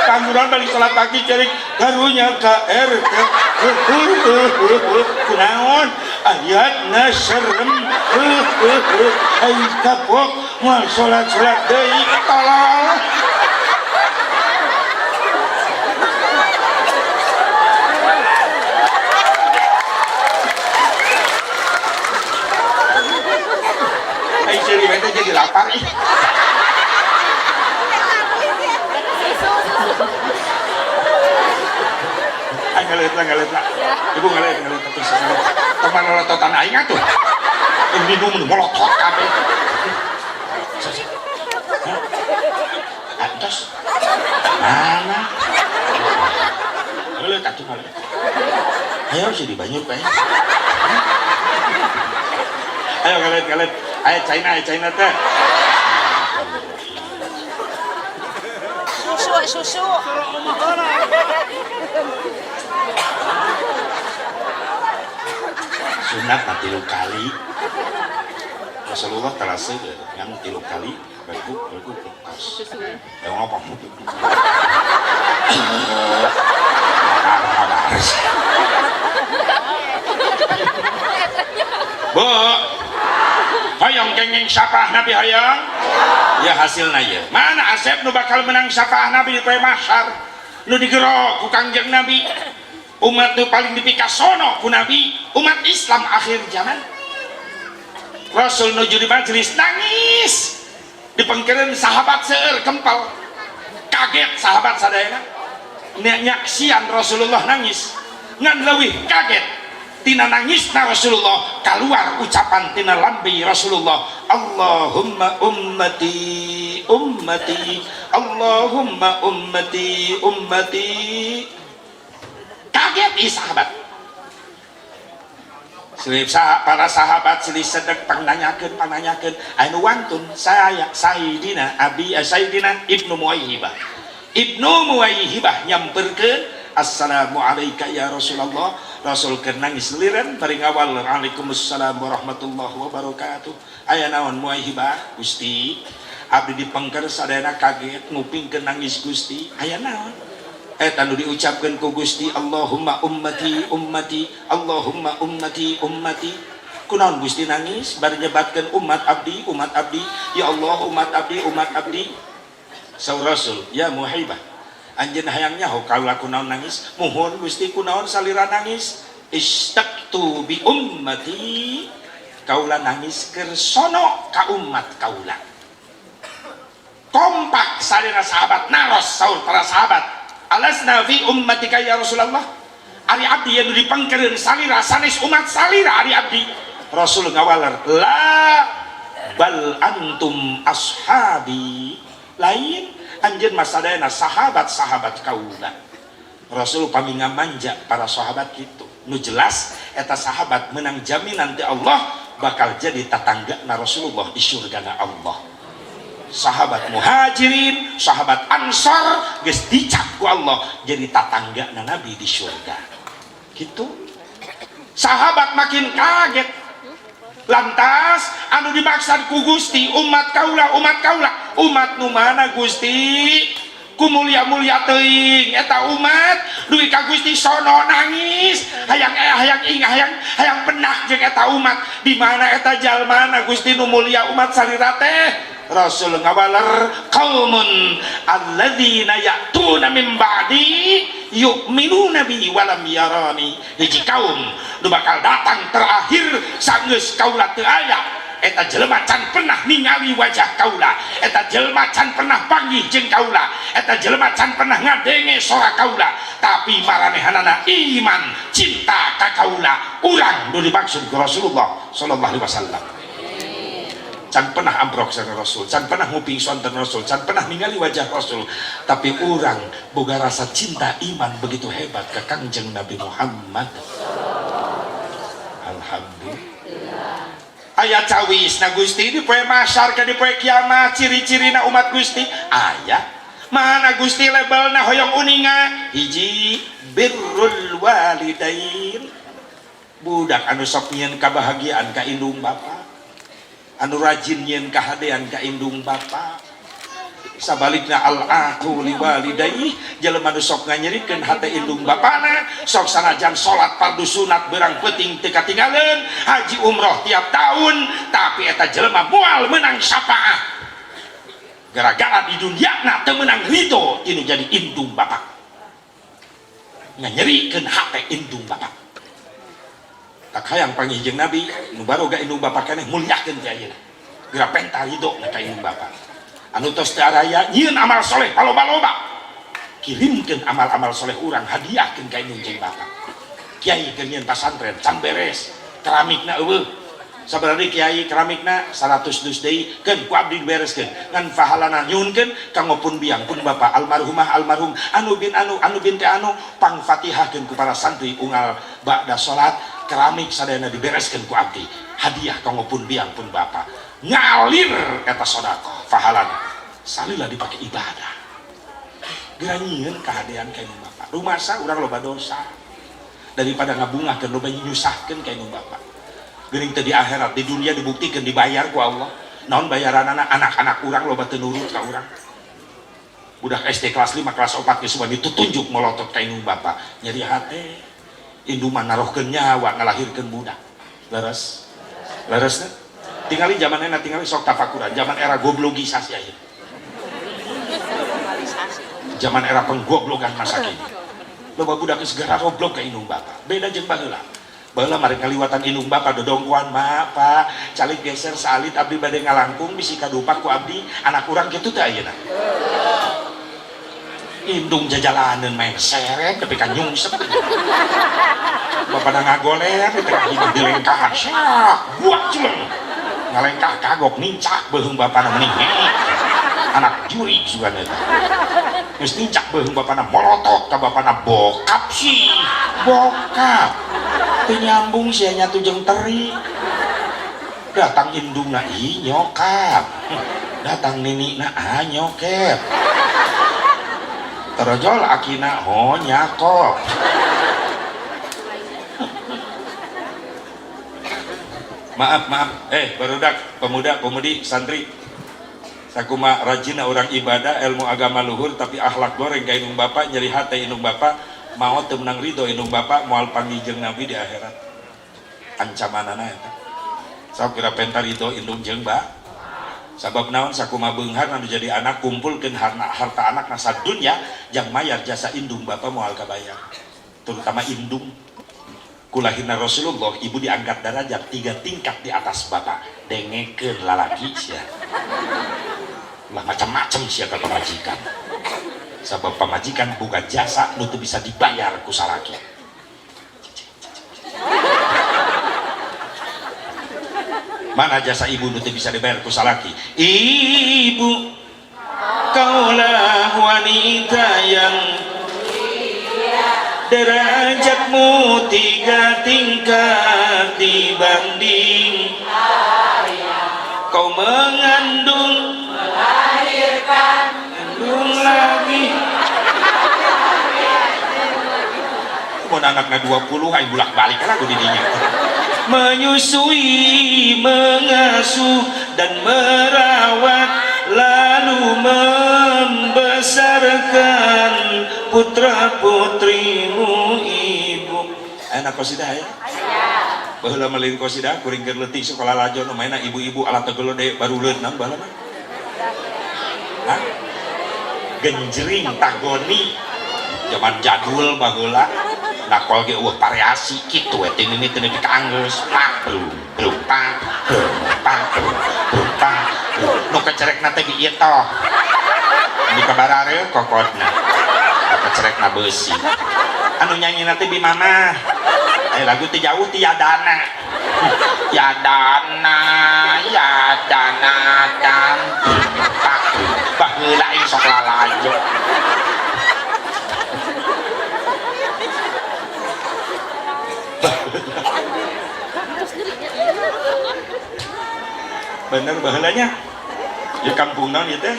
kanguran balik salat pagi ceurik karunya ka RT kunaon ayatna serem ai kapok moal salat-salat deui tolong ai ceurik teh jadi lapar ih ngalet lah ibu ngalet terus teman lototan aing atuh minum molotot kabeh atos mana ngalet atuh ngalet ayo jadi banyak bae ayo ngalet ayo China teh susu sunat tilu kali Rasulullah telah seueur yang tilu kali bagus tos yang apa Bu hayang kenging syafa'ah Nabi hayang ya hasilna ya mana Asep nu bakal menang syafa'ah Nabi di poe mahsyar nu digerok ku Kangjeng Nabi umat nu paling dipikasono ku Nabi umat Islam akhir zaman Rasul nuju di majelis nangis dipengkereun sahabat seueur kempal kaget sahabat sadayana nyaksian Rasulullah nangis ngan leuwih kaget tina nangisna Rasulullah keluar ucapan tina lambi Rasulullah Allahumma ummati ummati Allahumma ummati ummati kaget sahabat silih para sahabat silih sedek pangnanyakeun anu wantun saya Sayyidina Ibnu Muwaihibah nyamperkeun assalamu alayka ya Rasulullah Rasul keur nangis liren bari ngawal waalaikumsalam warahmatullahi wabarakatuh aya naon Muwaihibah Gusti abdi dipengker sadayana kaget ngupingkeun nangis Gusti aya naon eta nu diucapkeun ku Gusti Allahumma ummati ummati Allahumma ummati ummati kunaon Gusti nangis bari nyebatkeun umat abdi ya Allah umat abdi saur Rasul ya Muwaihibah anjeun hayang nyaho kaula kunaon nangis, muhun Gusti kunaon salira nangis, istaqtu bi ummati, kaula nangis keur sono ka umat kaula. Kompak salira sahabat naros saur para sahabat, alasna fi ummatika ya Rasulullah, ari abdi yang dipangkereun salira sanes umat salira ari abdi. Rasul ngawalar, la bal antum ashabi, lain anjeun masadayana sahabat-sahabat kaula. Rasul paminga manja para sahabat gitu, nu jelas eta sahabat menang jaminan ti Allah bakal jadi tatanggana Rasulullah di surgana Allah. Sahabat muhajirin, sahabat ansar geus dicap ku Allah jadi tatanggana Nabi di surga gitu. Sahabat makin kaget, lantas anu dimaksud ku Gusti umat kaula, umat nu mana Gusti? Ku mulia-mulia teuing eta umat duwi ka Gusti sono nangis hayang penah jeung eta umat. Di mana eta jalmana Gusti nu mulia umat salira teh? Rasul ngawaler, qaumun alladzina ya'tuna min ba'di yu'minuna bi walam yarani. Hiji kaum nu bakal datang terakhir sanggeus kaula teu aya, eta jelema can pernah ningali wajah kaula, eta jelema can pernah panggih jeung kaula, eta jelema can pernah ngadenge sora kaula, tapi maranehanana iman cinta ka kaula. Urang nu dimaksud ku Rasulullah sallallahu alaihi wasallam. Can pernah ambrok sareng Rasul, can pernah nguping sonten Rasul, can pernah ningali wajah Rasul, tapi urang boga rasa cinta iman begitu hebat ke Kangjeng Nabi Muhammad. Alhamdulillah. Aya cawis na Gusti di poe masyar ka di poe kiamat, ciri-cirina umat Gusti aya. Mana Gusti labelna hoyong uninga? Hiji birrul walidain, budak anu sok nyieun kabahagiaan ka indung bapa, anu rajin nyeun kahadean ka indung bapa. Sabalikna al-aqu li walidayhi, jelema nu sok nganyerikeun hate indung bapana, sok sanajan salat fardu sunat beurang peuting teu katinggaleuan, haji umroh tiap tahun, tapi eta jelema moal menang syafaat gara-gara di dunyana teu meunang ridho tinu jadi indung bapa, nganyerikeun hate indung bapa. Tak hayang panggih jeung Nabi nu baroga indung bapa keneh mulyakeun ti ayeuna geura penta ridho ka indung bapa. Anu tos teu araya nyieun amal soleh paloba-loba, kirimkeun amal-amal soleh urang hadiahkeun ka indung jeung bapa. Kiai keur nyieun pasantren can beres keramikna eueuh, sabaraha kiai keramikna 100 dus deui keun ku abdi dibereskeun ngan pahalana nyuhunkeun kanggo pun biang pun bapa almarhumah almarhum anu bin teh anu pang fatihahkeun ku para santri unggal ba'da salat, keramik sadayana dibereskeun ku abdi hadiah kanggo pun biang pun bapa. Ngalir eta sedekah pahalana salila dipake ibadah, geura nyieun kahadean ka indung bapa. Rumasa urang loba dosa daripada ngabungahkeun loba nyusahkeun ka indung bapa. Geuning teu di akhirat, di dunia dibuktikan dibayar ku Allah. Naon bayaranana? Anak-anak urang loba teu nurut ka urang. Budak SD kelas 5 kelas 4 geus wani tutunjuk molotot ka indung bapa, nyeri hate. Indung mah narohkeun nyawa ngalahirkeun budak. Leres? Leresna? Tingali zamanna tingali sok tafakuran, zaman era goblogisasi aja. Zaman era penggoblogan masa kini. Loba budak geus segera goblok ka indung bapa. Beda jeung baheula. Baheula mari ngaliwatan indung bapa dodongkuan mah Pak, calik geser salit abdi bade ngalangkung bisi kadupak ku abdi, anak urang kitu teh ayeuna. Indung jajalaneun main seret tapi kan nyungsep. Bapana ngagoler di tengah hidup dilengkahan. Sak, buak culeng. Ngalengkah kagok nincak beuheung bapana mending anak juri sugan eta. Geus nincak beuheung bapana molotot ka bapana bokap sih. Bokap. Teu nyambung sia nya tujeng teri. Datang indungna ih nyokap. Datang ninina nyokep. Terojol akina nyakop. Maaf barudak pemuda pemudi santri sakuma rajina orang ibadah ilmu agama luhur tapi akhlak goreng ka indung bapa, nyeri hate indung bapa, mau teu menang ridho indung bapa, moal panggih jeung Nabi di akhirat. Ancamanana eta sok kira penta ridho indung jeung Sabab naon sakumaha beunghar anu jadi anak kumpulkeun harta anak nasa dunya yang mayar jasa indung bapak moal kabayar, terutama indung. Kulahina Rasulullah ibu diangkat derajat 3 tingkat di atas bapak, dengekeun lalaki sia lah macam-macam sia ka pamajikan. Sabab pamajikan boga jasa nu teu bisa dibayar ku salaki. Mana jasa ibu nu teu bisa dibayar ku salaki? Ibu, kaulah wanita yang derajatmu 3 tingkat dibanding kau mengandung, melahirkan, mengandung lagi. Mau anaknya 20 ayo bulak balik kan aku didinya. Menyusui, mengasuh dan merawat, lalu membesarkan putra putrimu ibu. Anak kosidah ya? Baheula melin kosidah kuring keur leutik sekolah lajo nu mainna ibu-ibu alat tegolode baru leunang baheula mah. Hah? Genjring tagoni zaman jadul baheula nakol ge eueuh variasi kitu we teh mimiti nepi ka anggeus pak belum pak nu kecerekna teh ieu toh di kabarare kokodna kecerekna beusi anu nyanyina teh bi mama lagu teh jauh ti yadana dan pak baheula aing sok lalajo. Bener baheulanya di kampung naon ieu teh?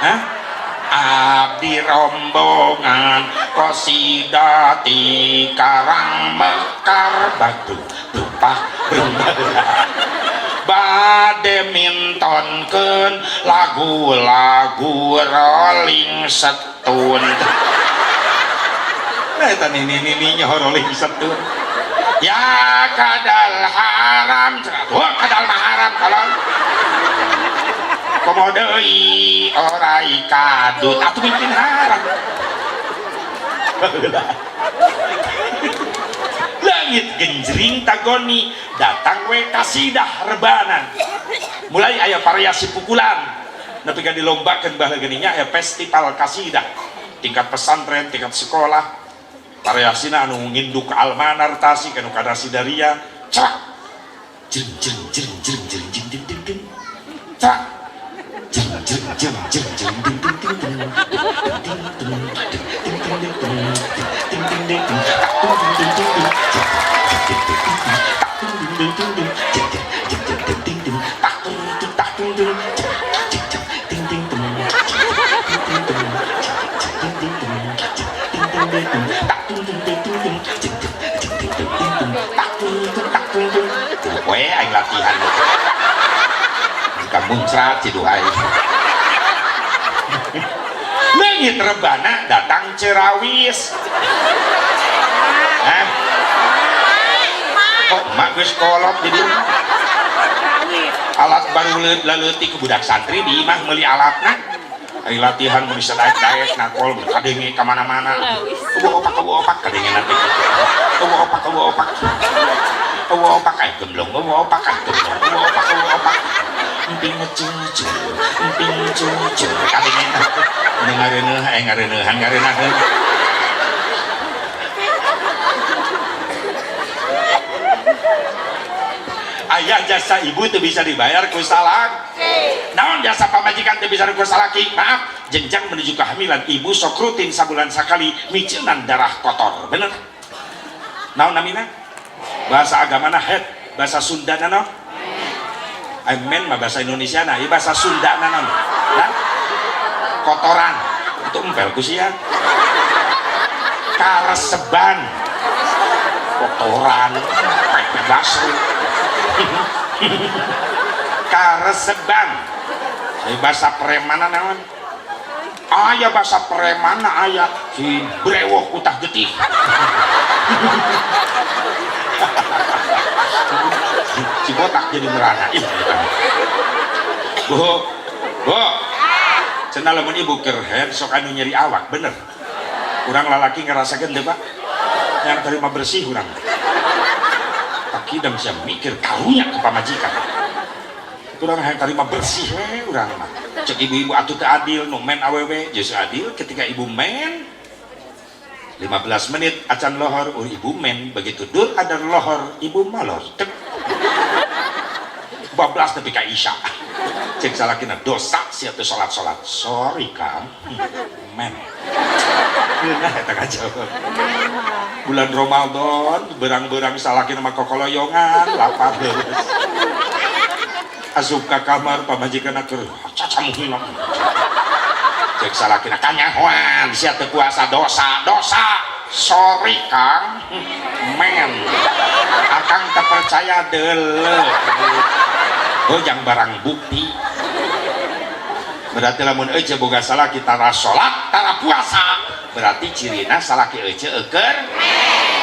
Hah? Abdi rombongan kosidati karang mekar batu tumpah berbala bade mintonkeun lagu-lagu Rolling Stone. Nah eta nini-nininya Rolling Stone. Ya kadal haram, wah kadal mah haram kalau komodoi orai kadut atuh bikin haram. Langit genjring tagoni datang we kasidah rebanan mulai aya variasi pukulan nepi ka dilombakeun baheula geuninnya aya festival kasidah tingkat pesantren tingkat sekolah. Variasina anu nginduk almanar tasik anu kada sidaria cak jeng jeng jeng jeng jeng jeng jeng jeng jeng cak jeng jeng jeng jeng jeng jeng jeng jeng we aing latihan kamu muncrat cidu aing. Leungit rebana datang cerawis. Hah? Kok mak geus kolot jadi alat baru leutik ke budak santri di imah meuli alatna. Ari latihan mun bisa daek-daek nakol kadenge ka mana-mana. Eueuh opak kadenge nanti. Eueuh opak kayak gemblong, opak emping cucu kadenge ngareuneuhan aya jasa ibu itu bisa dibayar ku salaki. Naon jasa pamajikan teu bisa ku salaki? Maaf, jenjang menuju kehamilan ibu sok rutin sabulan sakali miceunan darah kotor. Bener? Naon namina? Bahasa agamana head, bahasa Sundana naon? Amen mah bahasa Indonesia nah, ieu bahasa Sundana naon? Nah, kotoran. Itu empel ku sia. Kareseban. Kotoran, pepe basru. Kareseban. Bahasa premana naon? Aya bahasa premana aya si brewok utah getih. Si botak jadi merana. Bu cenah lamun ibu kerhen sok anu nyeri awak bener urang lalaki ngerasakeun teh Pak yang terima bersih urang tak kidam sia mikir karunya ke pamajikan urang hayang terima bersih we urang mah cek ibu-ibu atuh teu adil nu men awewe geus adil ketika ibu men 15 menit acan lohor ibu men begitu dur ada lohor ibu molor tek bablas nepi ka isya cek salakina dosa sia teu salat sorry Kang men nah eta kajawab bulan Ramadan berang-berang salakina mah kokoloyongan lapar beres asup ka kamar pamajikanna keur cacamuhina cek salakina kanyahoan sia teu puasa dosa sorry Kang men akang teu percaya deuleu yang barang bukti berarti lamun ece boga salah kita salat tara puasa berarti cirina salaki ece euker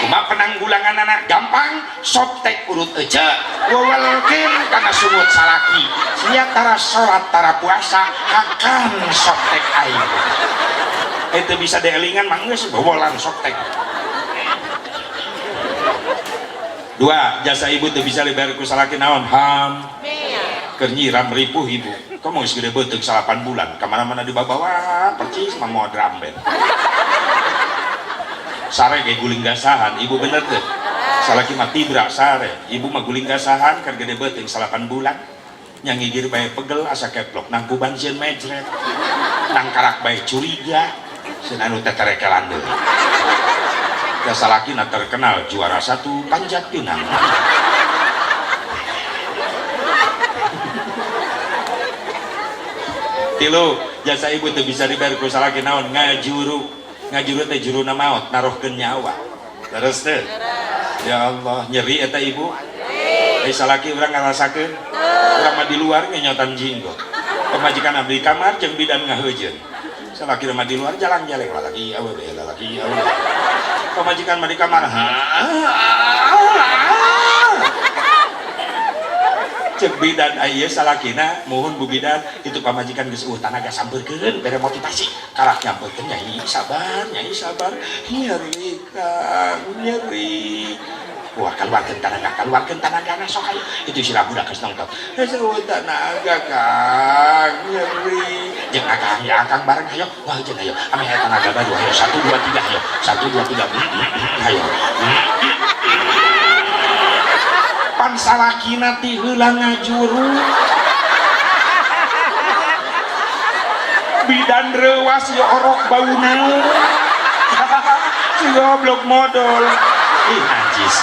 cuma penanggulangan anak gampang soptek urut ece wewelkeun kana sumut salaki sia tara salat tara puasa akan soptek aing itu bisa dielingan mah geus bobolan soptek. Dua, jasa ibu tuh bisa libar ku salaki naon ham nyiram ripuh ibu kamu geus gede beuteug 8 bulan kemana-mana dibawa percis mah mau drum band sare ge guling gasahan ibu bener teh salaki mah tibra sare ibu mah guling gasahan kan gede beuteug 8 bulan yang ngigir bae pegel asa keplok nang kuban sieun mejret nang karak bae curiga sieun anu teh terekelan deui ya salaki na terkenal juara 1 panjat pinang tilu jasa ibu tuh bisa dibayar ku salaki naon ngajuru teh juruna maot naruhkeun nyawa terus teh ya Allah nyeri eta ibu salaki urang ngarasakeun urang mah di luar nyotan jinggo pemajikan abdi kamar jeung bidan ngaheujeun salaki mah di luar jalan-jalan lalaki awewe pemajikan mah di kamar cek bidan aya salakina mohon bu bidan itu pamajikan geus tanaga sampeurkeun bere motivasi karak nyampeurkeun nyai sabar nyeri Kang nyeri wah keluarkeun tanaga sok aya itu sira budak geus nongtot eueuh tanaga Kang nyeri jeung akang bareng hayo wah jeung hayo ame aya tanaga baru hayo 1 2 3 hayo 1 2 3 hayo pan salakina ti heula ngajuru bidan reuas ya orok bauna si goblok modal ih najis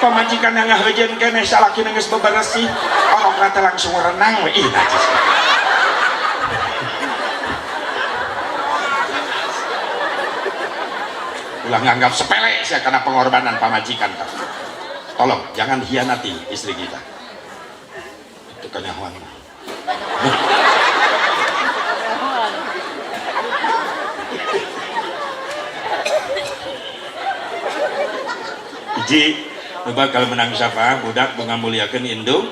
pamajikan yang ngaheujeun keneh salakina geus beberesih orok teh langsung renang we ih najis ulah nganggap sepele sih karena pengorbanan pamajikan. Tolong jangan hianati istri kita. Itu kenyahuan. Iji bakal menang syafaat budak mengamuliakan indung.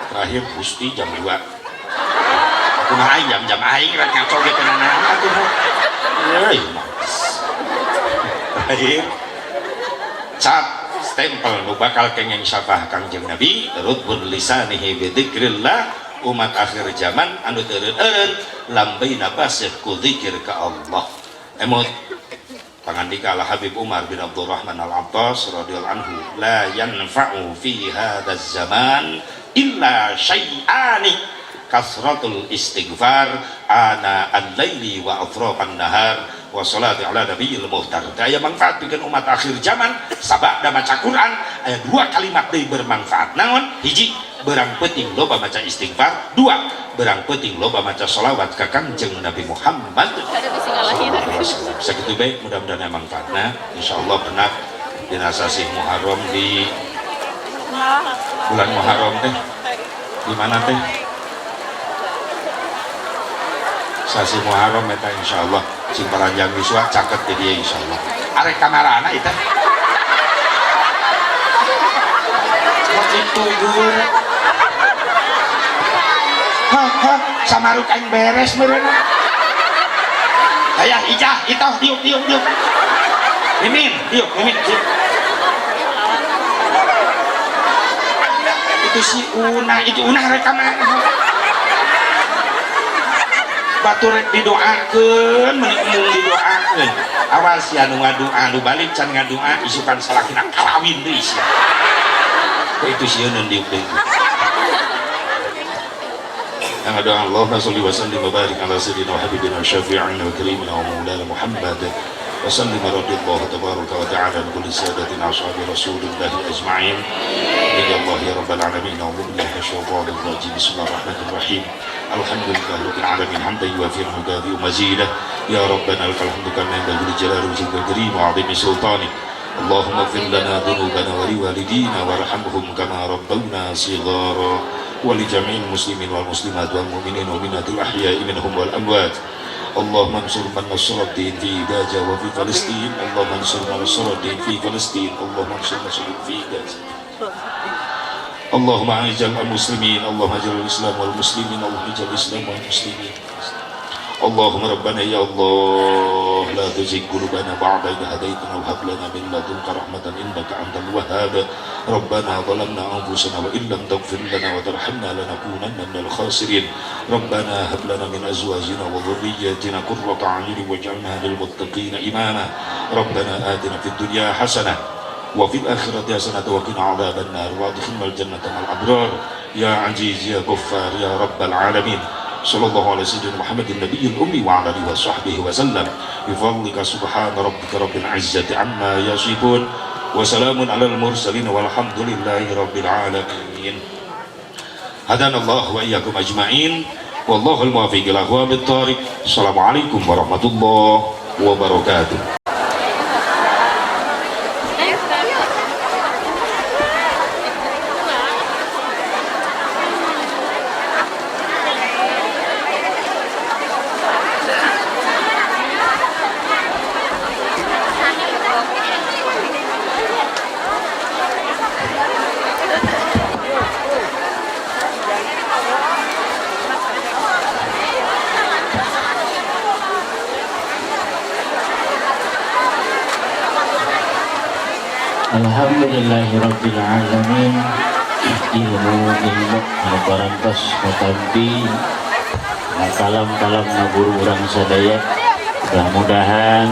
Terakhir Gusti jam 2. Aku mah aing jam aing rek ngaco ge teh nana atuh. Euy. Terakhir cap stempel nu bakal kengeng syafah Kangjeng Nabi rutbun lisanihi bi dzikrillah umat akhir zaman anu teureun-eureun lambaina basih ku zikir ka Allah. Emot pangandika al Habib Umar bin Abdurrahman al-Attas radhiyallahu anhu la yanfa'u fi hadzal zaman illa syai'ani kasratul istighfar ana al-laili wa atrafan nahar wa salatu ala nabiyil muhtar. Daya manfaat bikin umat akhir zaman sabak da maca Quran aya 2 kalimat deui bermanfaat. Naon? Hiji, berang penting loba maca istighfar. 2, berang penting loba maca sholawat ka Kangjeng Nabi Muhammad. Sakitu bae mudah-mudahan manfaatna insyaallah benar dina sasi Muharram di bulan Muharram teh di mana teh? Sasi Muharram eta insyaallah sing paranjang wiswa caket di dia insyaallah arek kamarana eta tugur. Hah, samaruk aing beres meureun. Aya ijah, itoh, diuk. Mimin, diuk. Itu si Una rek mana? Batu rek didoakeun, menik didoakeun. Awas ya nu ngadoa, anu balik can ngadoa isukan salakina kalawin deui sia. Itu sieun diuk deui. Yang ada Allahumma sholli wa sallim wa barik ala sayyidina wa habibina wa syafi'ina wa karimina wa maulana Muhammad wa sallim radhiyallahu tabaraka wa ta'ala an kulli sadatina ashabi rasulillah ajma'in. Ya Allah ya rabbal alamin wa billahi syaitanir rajim. Bismillahirrahmanirrahim. Alhamdulillahirabbil alamin hamdan yuwafi al-mudadi wa mazidah. Ya rabbana lakal hamdu kama yanbaghi li jalali wajhika al-karim wa 'azimi sultanik. Allahumma ighfir lana dhunubana wa liwalidina warhamhum kama rabbawna shighara. ولجميع المسلمين والمسلمات والمؤمنين والمؤمنات الأحياء منهم والأموات. اللهم انصر من نصر الدين في غزة وفي فلسطين. اللهم انصر من نصر الدين في فلسطين. اللهم انصر من نصر الدين في غزة. اللهم اعز المسلمين. اللهم اجعل الإسلام والمسلمين. اللهم اجعل الإسلام والمسلمين. اللهم ربنا يا الله لا تزغ قلوبنا بعد إذ هديتنا وهب لنا من لدنك رحمة إنك أنت الوهاب. ربنا ظلمنا أنفسنا وإن لم تغفر لنا وترحمنا لنكونن من الخاسرين. ربنا هب لنا من أزواجنا وذرياتنا قرة أعين واجعلنا للمتقين إماما. ربنا آتنا في الدنيا حسنة وفي الآخرة حسنة وقنا عذاب النار وادخلنا الجنة مع الأبرار يا عزيز يا غفار يا رب العالمين. صلى الله على سيدنا محمد النبي الأمي وعلى آله وصحبه وسلم بفضلك سبحان ربك رب العزة عما يصفون وسلام على المرسلين والحمد لله رب العالمين. هدانا الله وإياكم أجمعين والله الموفق إلى أقوام الطريق. السلام عليكم ورحمة الله وبركاته. Alhamdulillahirabbil alamin. Ilmu ngabarantos katampi kalam-kalam ngaburu urang sadaya. Mudah-mudahan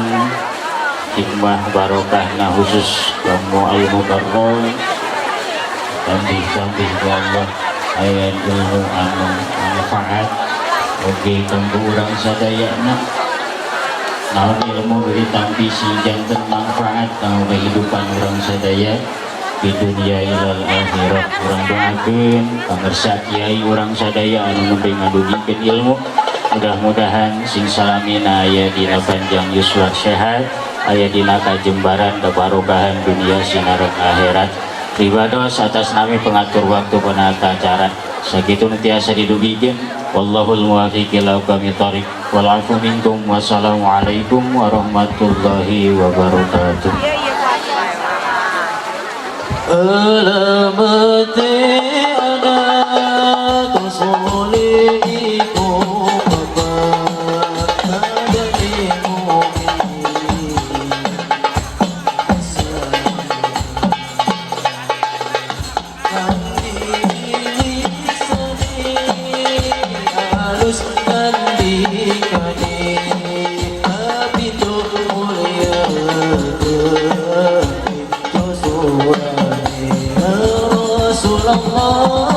hikmah barokahna khusus kamu al-mubarrol tambih-tambih ku Allah aya ilmu anu manfaat oge kanggo urang sadayana. Naon ilmu beri tampi si janten manfaat kanggo kehidupan urang sadaya di dunia ilal akhirat. Urang doakeun pangersa kiai urang sadaya anu nembe ngadugikeun ilmu, mudah-mudahan sing salamina aya dina panjang yuswa sehat, aya dina kajembaran kabarokahan dunia sinareng akhirat. Ribados atas nami pengatur waktu penata acara sakitu tiasa didugikeun. Wallahul muwaffiq ila aqwamit thoriq wal afu minkum. Wassalamualaikum warahmatullahi wabarakatuh. Alamati ana tusulikum Allah